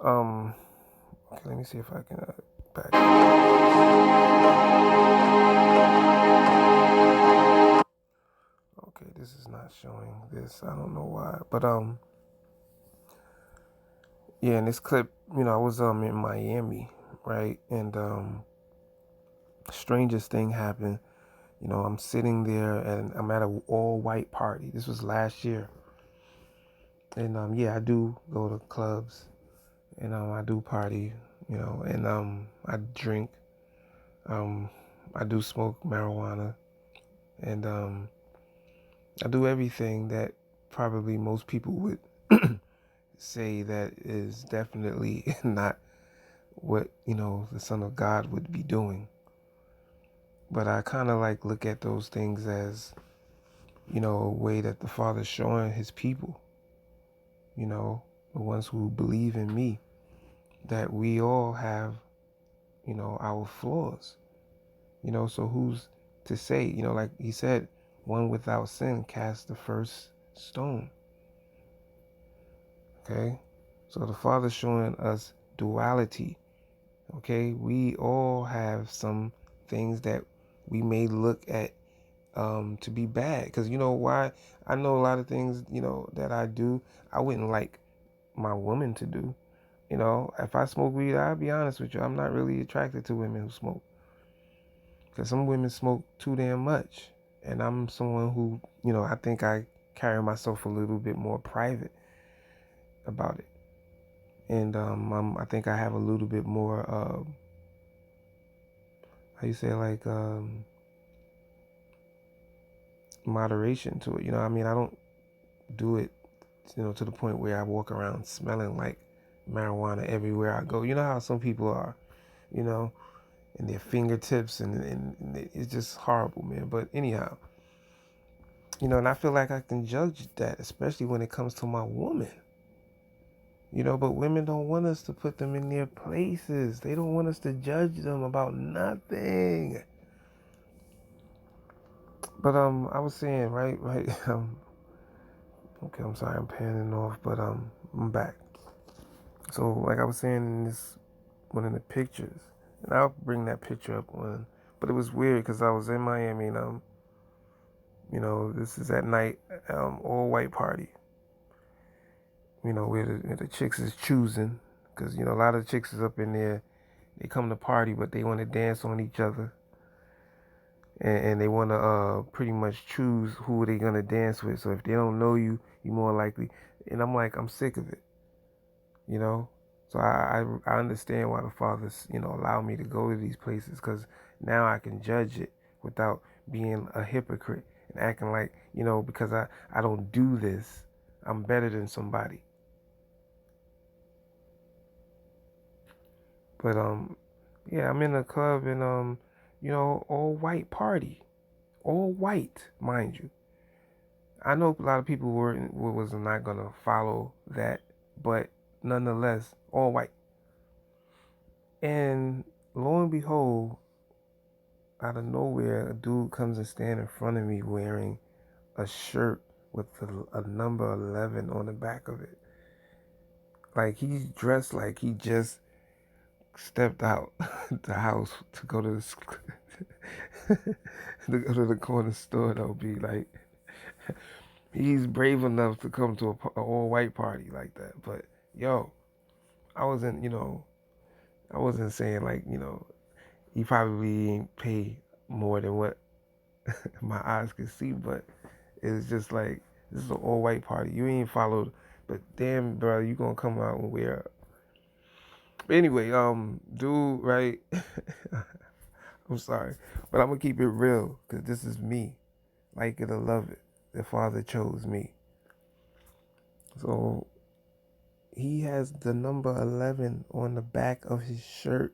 um. Okay, let me see if I can back. Okay, this is not showing this. I don't know why, but yeah, in this clip, I was in Miami, right, and strangest thing happened. I'm sitting there and I'm at an all white party. This was last year, and yeah, I do go to clubs, and I do party, and I drink, I do smoke marijuana, and I do everything that probably most people would say that is definitely not what the Son of God would be doing. But I kind of like look at those things as a way that the Father's showing his people, the ones who believe in me, that we all have our flaws, so who's to say, like he said, one without sin cast the first stone. Okay? So the Father's showing us duality. Okay? We all have some things that we may look at to be bad. Because you know why? I know a lot of things, that I do, I wouldn't like my woman to do. If I smoke weed, I'll be honest with you, I'm not really attracted to women who smoke. Because some women smoke too damn much. And I'm someone who, I think I carry myself a little bit more private about it. And I think I have a little bit more, how you say, like, moderation to it. I mean, I don't do it, to the point where I walk around smelling like marijuana everywhere I go. You know how some people are, you know, and their fingertips, and it's just horrible, man. But anyhow, and I feel like I can judge that, especially when it comes to my woman. But women don't want us to put them in their places. They don't want us to judge them about nothing. But I was saying, right. Okay, I'm sorry, I'm panning off, but I'm back. So, like I was saying in this one of the pictures, and I'll bring that picture up one. But it was weird because I was in Miami, and this is at night, all white party. Where the chicks is choosing, because a lot of the chicks is up in there. They come to party, but they want to dance on each other, and they want to pretty much choose who they gonna dance with. So if they don't know you, you more likely. And I'm like, I'm sick of it. you know. So I understand why the fathers, allow me to go to these places, because now I can judge it without being a hypocrite and acting like, because I don't do this, I'm better than somebody. But yeah, I'm in a club, and all white party, all white, mind you. I know a lot of people was not gonna follow that, but nonetheless, all white. And lo and behold, out of nowhere, a dude comes and stand in front of me wearing a shirt with a number 11 on the back of it. Like, he's dressed like he just stepped out the house to go to to go to the corner store. That'll be like, he's brave enough to come to a all white party like that. But yo, I wasn't, I wasn't saying like, he probably ain't pay more than what my eyes could see, but it's just like, this is an all white party. You ain't followed, but damn, bro, you gonna come out and wear. But anyway, dude, right? I'm sorry, but I'm gonna keep it real, because this is me. Like it or love it, the Father chose me. So he has the number 11 on the back of his shirt,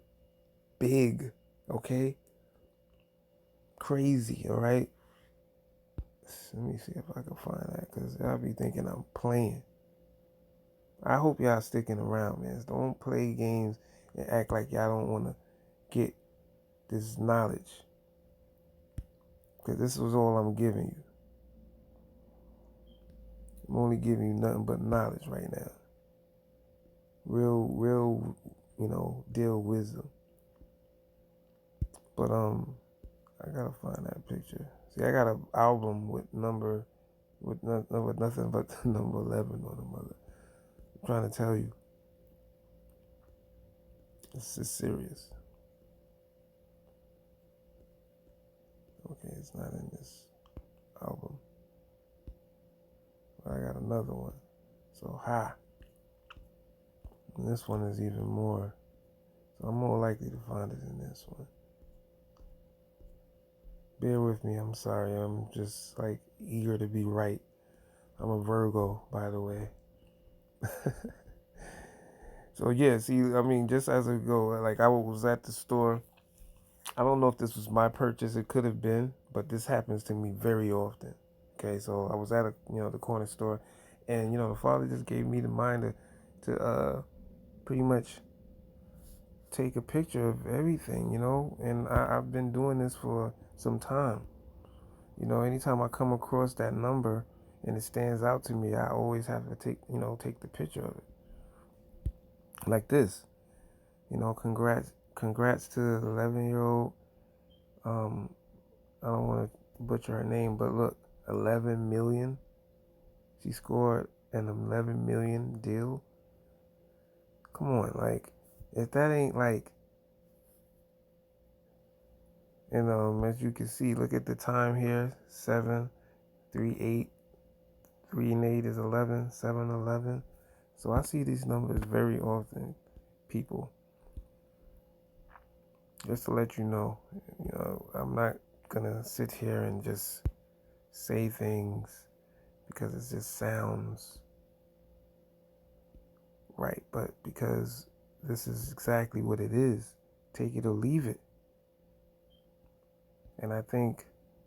big, okay, crazy, all right. Let me see if I can find that, because y'all be thinking I'm playing. I hope y'all sticking around, man. Don't play games and act like y'all don't want to get this knowledge, because this was all I'm giving you. I'm only giving you nothing but knowledge right now. Real, deal wisdom. But I gotta find that picture. See, I got an album with nothing but the number 11 on the mother. I'm trying to tell you, this is serious. Okay, it's not in this album. But I got another one. So and this one is even more. So I'm more likely to find it in this one. Bear with me, I'm sorry. I'm just like eager to be right. I'm a Virgo, by the way. So yeah, see, I mean, just as a go, like I was at the store. I don't know if this was my purchase. It could have been, but this happens to me very often. Okay, so I was at the corner store, and the Father just gave me the mind to pretty much take a picture of everything, and I've been doing this for some time. Anytime I come across that number and it stands out to me, I always have to take the picture of it. Like this. Congrats to the 11-year-old. I don't want to butcher her name, but look, 11 million. She scored an 11 million deal. Come on, like, if that ain't like, as you can see, look at the time here, 7, 3, 8, 3 and 8 is 11, 7, 11. So I see these numbers very often, people. Just to let you know, I'm not gonna sit here and just say things because it just sounds right, but because this is exactly what it is. Take it or leave it. And I think,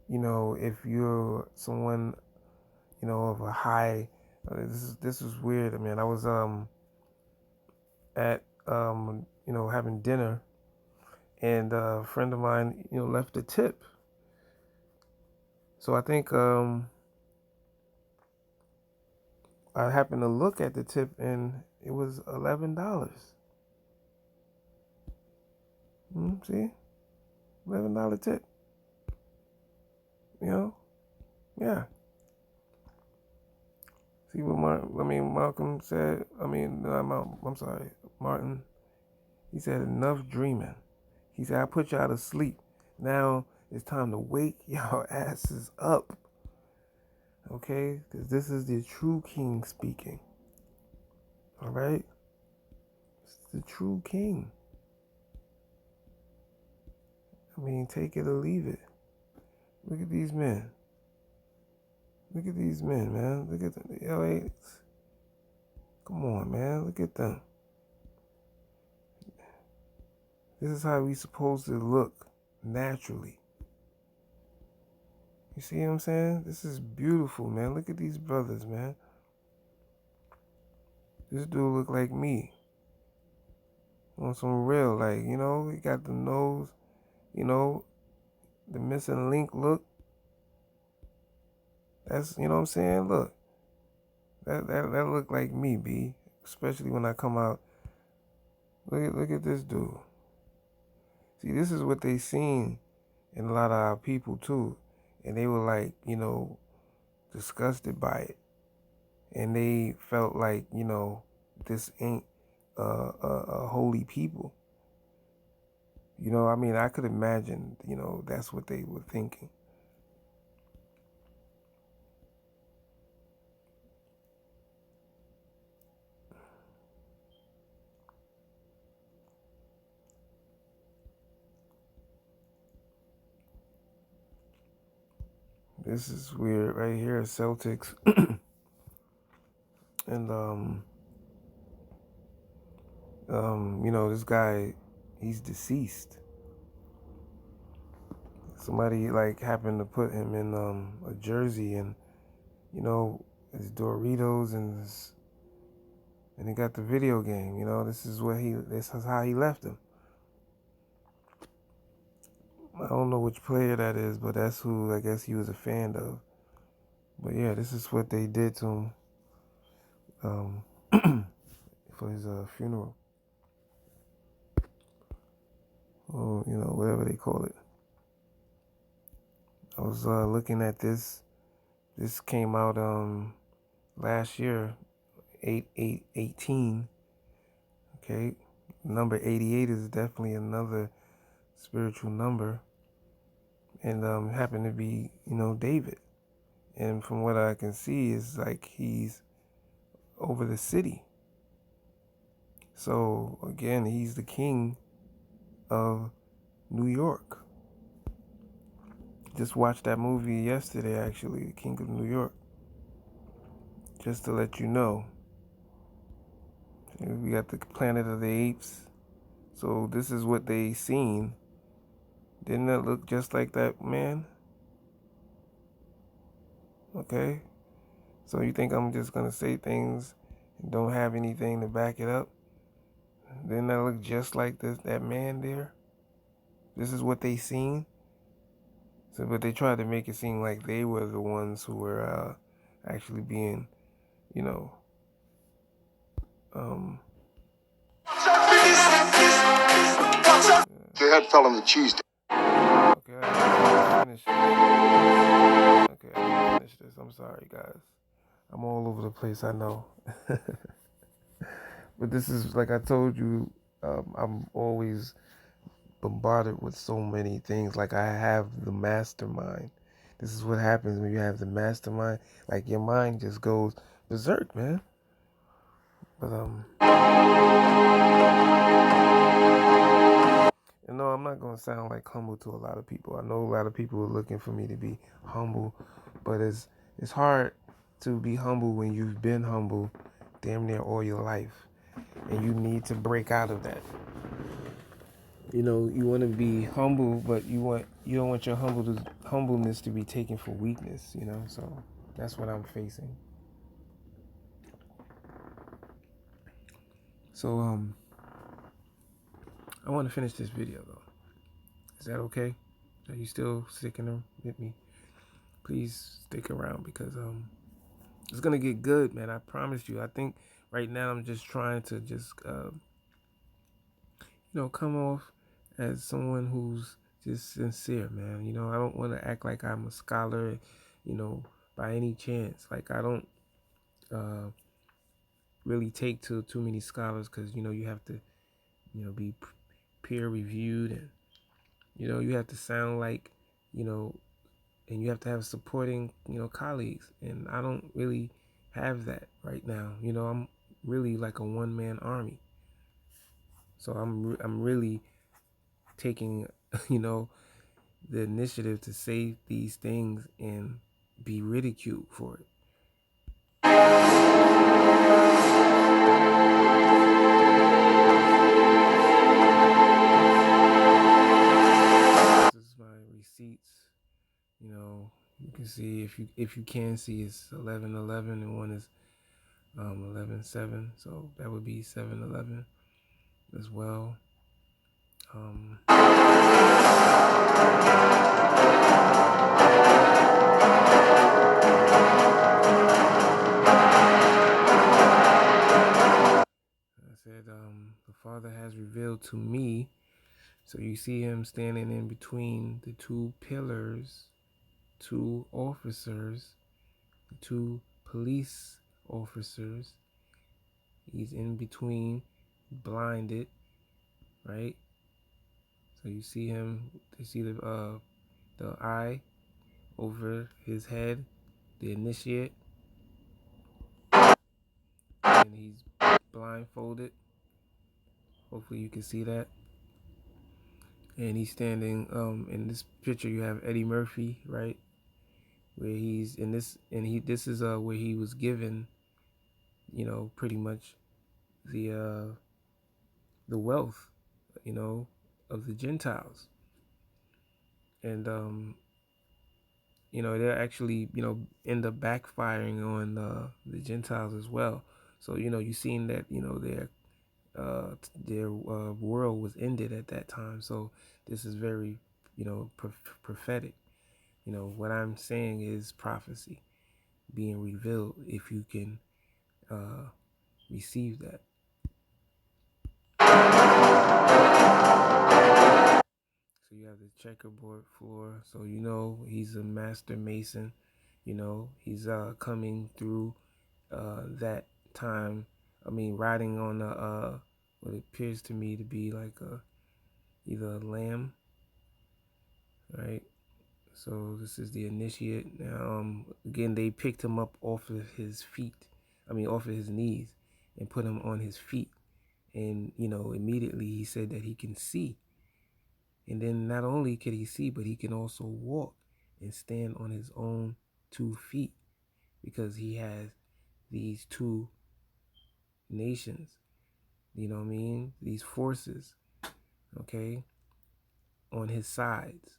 if you're someone, of a high, this is weird. I mean, I was at having dinner, and a friend of mine, left a tip. So I think I happened to look at the tip, and it was $11. See, $11 tip. Yeah. See what Malcolm said. I'm sorry, Martin. He said enough dreaming. He said I put y'all to sleep. Now it's time to wake y'all asses up. Okay, because this is the true king speaking. All right, it's the true king. Take it or leave it. Look at these men. Look at these men, man. Look at the LA. Come on, man. Look at them. This is how we supposed to look naturally. You see what I'm saying? This is beautiful, man. Look at these brothers, man. This dude look like me. On some real, like, he got the nose, the missing link look. That's, what I'm saying? Look. That look like me, B. Especially when I come out. Look at this dude. See, this is what they seen in a lot of our people too. And they were like, disgusted by it. And they felt like, this ain't a holy people. I could imagine, that's what they were thinking. This is weird right here, Celtics. And this guy, he's deceased. Somebody like happened to put him in a jersey, and his Doritos and he got the video game. This is how he left him. I don't know which player that is, but that's who I guess he was a fan of. But yeah, this is what they did to him for his funeral. Or, whatever they call it. I was looking at this. This came out last year, 8/8/18. Okay, number 88 is definitely another spiritual number, and happened to be David. And from what I can see, is like he's over the city. So again, he's the king of New York. Just watched that movie yesterday, actually, The King of New York. Just to let you know. We got the Planet of the Apes. So this is what they seen. Didn't that look just like that man? Okay. So you think I'm just gonna say things and don't have anything to back it up? Didn't that look just like that man there? This is what they seen. So, but they tried to make it seem like they were the ones who were actually being, you know, um, Your head fell on the cheese. okay, I finish this. Okay, I didn't finish this. I'm sorry, guys. I'm all over the place, I know. But this is, like I told you, I'm always bombarded with so many things. Like I have the mastermind. This is what happens when you have the mastermind. Like your mind just goes berserk, man. But you know, I'm not gonna sound like humble to a lot of people. I know a lot of people are looking for me to be humble, but it's hard to be humble when you've been humble damn near all your life, and you need to break out of that. You know, you want to be humble, but you don't want your humbleness to be taken for weakness. You know, so that's what I'm facing. So I want to finish this video though. Is that okay? Are you still sticking with me? Please stick around because it's gonna get good, man. I promise you. I think right now I'm just trying to just come off as someone who's just sincere, man. You know, I don't want to act like I'm a scholar, you know, by any chance. Like I don't uh, really take to too many scholars because you have to be peer reviewed, and you have to sound like you know and you have to have supporting colleagues, and I don't really have that right now. I'm really like a one-man army, so I'm really taking you know the initiative to say these things and be ridiculed for it. This is my receipts. You can see, if you can see, it's 11:11 and one is 11:07, so that would be 7:11 as well. I said, the Father has revealed to me. So you see him standing in between the two pillars, two officers, two police officers. He's in between, blinded, right? So you see him. You see the eye over his head, the initiate, and he's blindfolded. Hopefully you can see that. And he's standing. In this picture, you have Eddie Murphy, right? Where he's in this, and this is where he was given, pretty much the wealth, of the Gentiles, and they're actually end up backfiring on the Gentiles as well. So you seen that their world was ended at that time. So this is very prophetic. What I'm saying is prophecy being revealed if you can receive that. So you have the checkerboard floor. So he's a master mason. He's coming through that time. I mean, riding on what appears to me to be like either a lamb, right? So this is the initiate. Now, again, they picked him up off of his feet. I mean, off of his knees, and put him on his feet. And immediately he said that he can see. And then not only can he see, but he can also walk and stand on his own 2 feet, because he has these two nations, you know what I mean? These forces, okay, on his sides,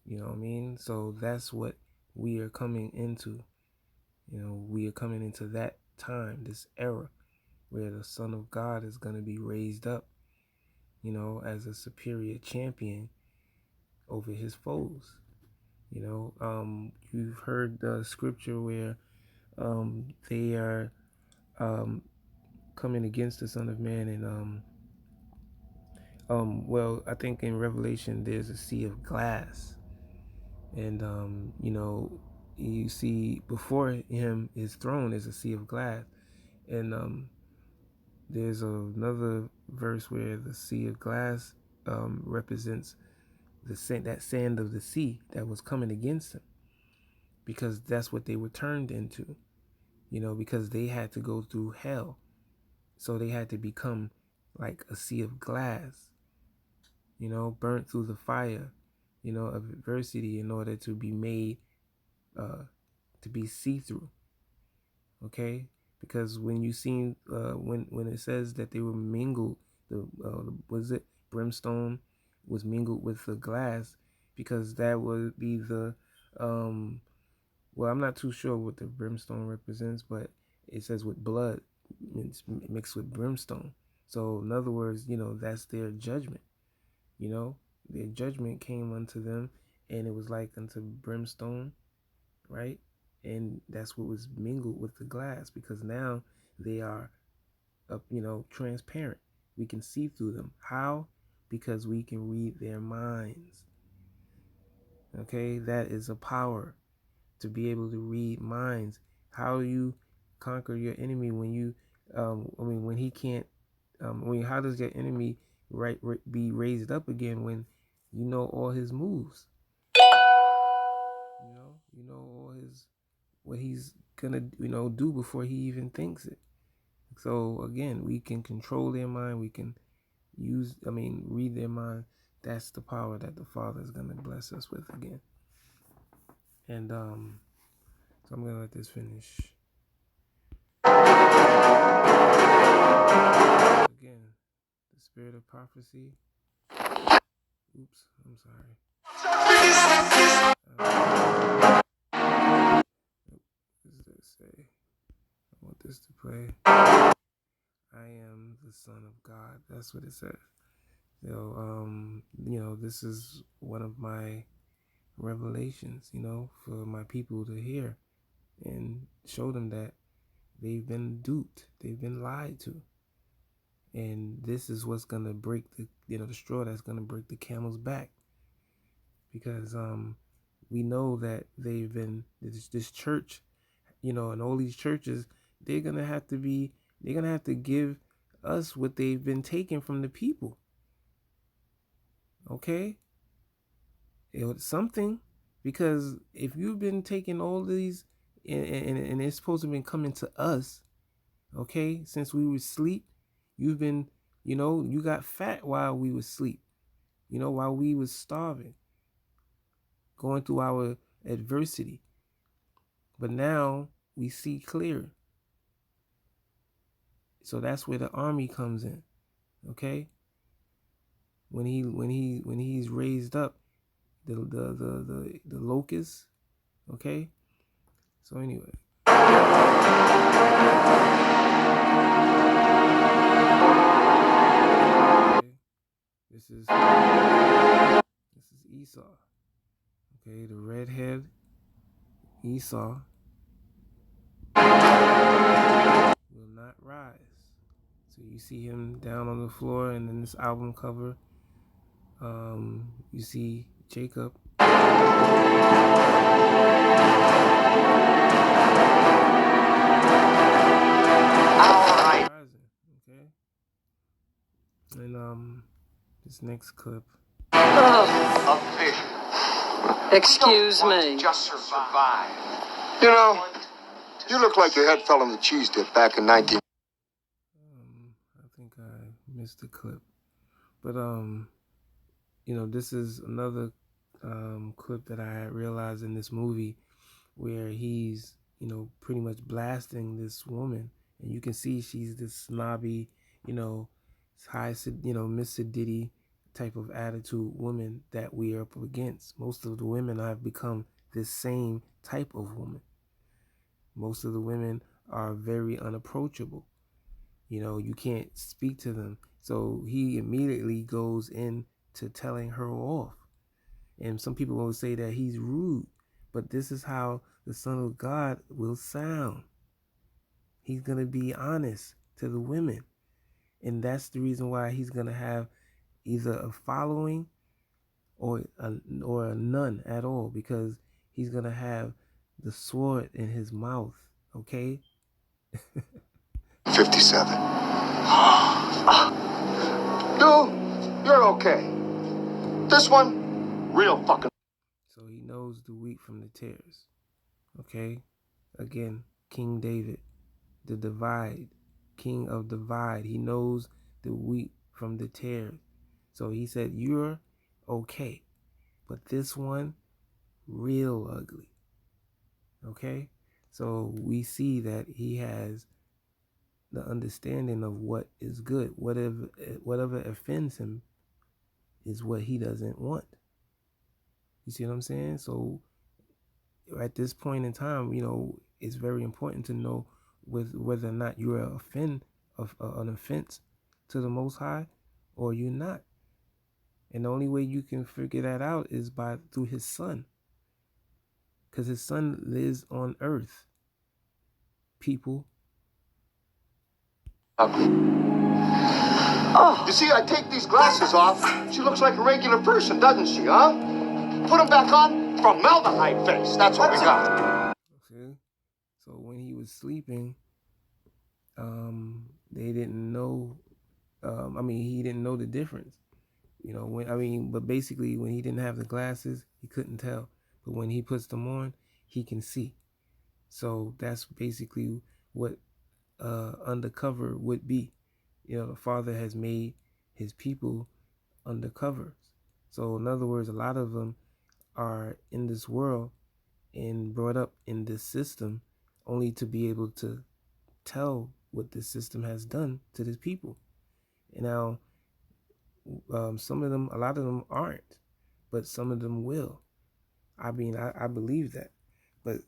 you know what I mean? So that's what we are coming into. We are coming into that time, this era, where the Son of God is going to be raised up, as a superior champion over his foes. You've heard the scripture where they are coming against the Son of Man, and well, I think in Revelation there's a sea of glass, and you see before him his throne is a sea of glass, and there's another verse where the sea of glass represents that sand of the sea that was coming against him, because that's what they were turned into, because they had to go through hell, so they had to become like a sea of glass, burnt through the fire, of adversity in order to be made to be see-through. Okay, because when you see when it says that they were mingled, the was it brimstone was mingled with the glass, because that would be the well, I'm not too sure what the brimstone represents, but it says with blood, it's mixed with brimstone. So in other words, that's their judgment. Their judgment came unto them, and it was like unto brimstone, right? And that's what was mingled with the glass, because now they are transparent. We can see through them. How? Because we can read their minds. Okay, that is a power, to be able to read minds. How you conquer your enemy when you when he can't how does your enemy be raised up again when you know all his moves? You know all his, what he's gonna do before he even thinks it. So again, we can control their mind. We can read their mind. That's the power that the Father is gonna bless us with again. And so I'm gonna let this finish. Again, the spirit of prophecy. Oops, I'm sorry. What does this say? I want this to play. I am the Son of God. That's what it says. This is one of my revelations, for my people to hear and show them that they've been duped, they've been lied to. And this is what's going to break the straw that's going to break the camel's back. Because we know that they've been, this church, and all these churches, they're going to have to give us what they've been taking from the people. Okay? It's something, because if you've been taking all these and it's supposed to have been coming to us, okay, since we were asleep, you've been, you got fat while we were asleep, while we was starving, going through our adversity. But now we see clear. So that's where the army comes in, okay? When he's raised up, the locusts, okay? So anyway. Okay. This is Esau. Okay, the redhead Esau will not rise. So you see him down on the floor, and in this album cover, you see Jacob. Rising, okay? And this next clip. Excuse me. Just survive. You look like your head fell in the cheese dip back in 19. I think I missed the clip, but this is another clip that I realized in this movie, where he's pretty much blasting this woman, and you can see she's this snobby, high, Miss Diddy type of attitude woman that we are up against. Most of the women have become this same type of woman. Most of the women are very unapproachable. You can't speak to them. So he immediately goes into telling her off. And some people will say that he's rude, but this is how the Son of God will sound. He's going to be honest to the women. And that's the reason why he's going to have either a following or none at all, because he's going to have the sword in his mouth, okay? 57. You, you're okay. This one, real fucking. So he knows the wheat from the tares, okay? Again, King David, the divide, king of divide. He knows the wheat from the tares. So he said, you're okay, but this one, real ugly, okay? So we see that he has the understanding of what is good. Whatever offends him is what he doesn't want. You see what I'm saying? So at this point in time, it's very important to know whether or not you're an offense to the Most High or you're not. And the only way you can figure that out is through his son. Because his son lives on earth, people. Ugly. Oh, you see, I take these glasses off. She looks like a regular person, doesn't she, huh? Put them back on, formaldehyde face. That's what we got. Okay? So when he was sleeping, they didn't know. He didn't know the difference. But basically, when he didn't have the glasses, he couldn't tell. But when he puts them on, he can see. So that's basically what undercover would be. The Father has made his people undercover. So in other words, a lot of them are in this world and brought up in this system only to be able to tell what this system has done to the people. And now, a lot of them aren't, but some of them will. I believe that. But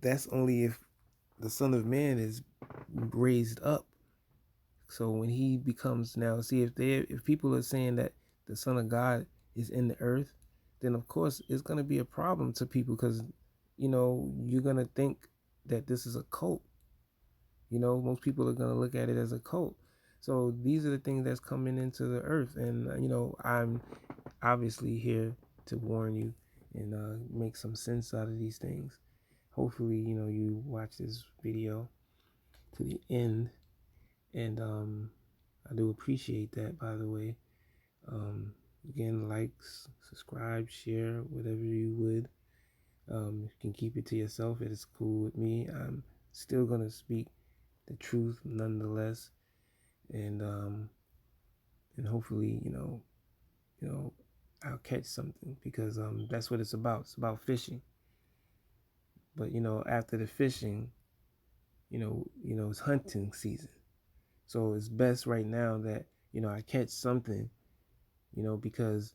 that's only if the Son of Man is raised up. So when he becomes, now, see, if people are saying that the Son of God is in the earth, then of course it's going to be a problem to people, because you're going to think that this is a cult. Most people are going to look at it as a cult. So these are the things that's coming into the earth, and I'm obviously here to warn you and make some sense out of these things. Hopefully, you watch this video to the end, and I do appreciate that, by the way. Again, likes, subscribe, share, whatever you would. You can keep it to yourself. It is cool with me. I'm still gonna speak the truth nonetheless, and hopefully, I'll catch something, because that's what it's about. It's about fishing. But after the fishing, it's hunting season. So it's best right now that I catch something, because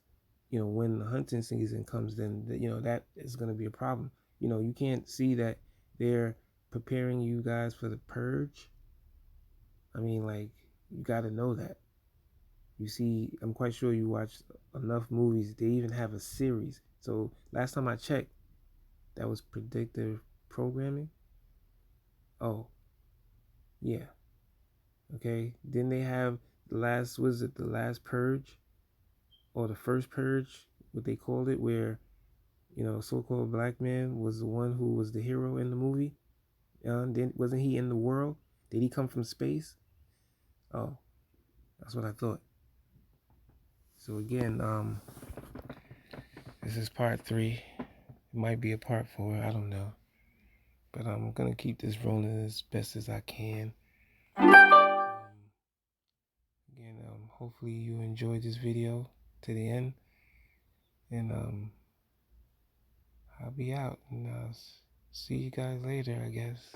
when the hunting season comes, then that is going to be a problem. You can't see that they're preparing you guys for the purge. You got to know that. You see, I'm quite sure you watched enough movies. They even have a series. So last time I checked, that was predictive programming. Oh, yeah. Okay. Then they have the last purge, or the first purge, what they called it, where so-called black man was the one who was the hero in the movie. Then wasn't he in the world? Did he come from space? Oh, that's what I thought. So again, this is part 3. It might be a part 4. I don't know. But I'm gonna keep this rolling as best as I can. Again, hopefully you enjoyed this video to the end, and I'll be out, and I'll see you guys later, I guess.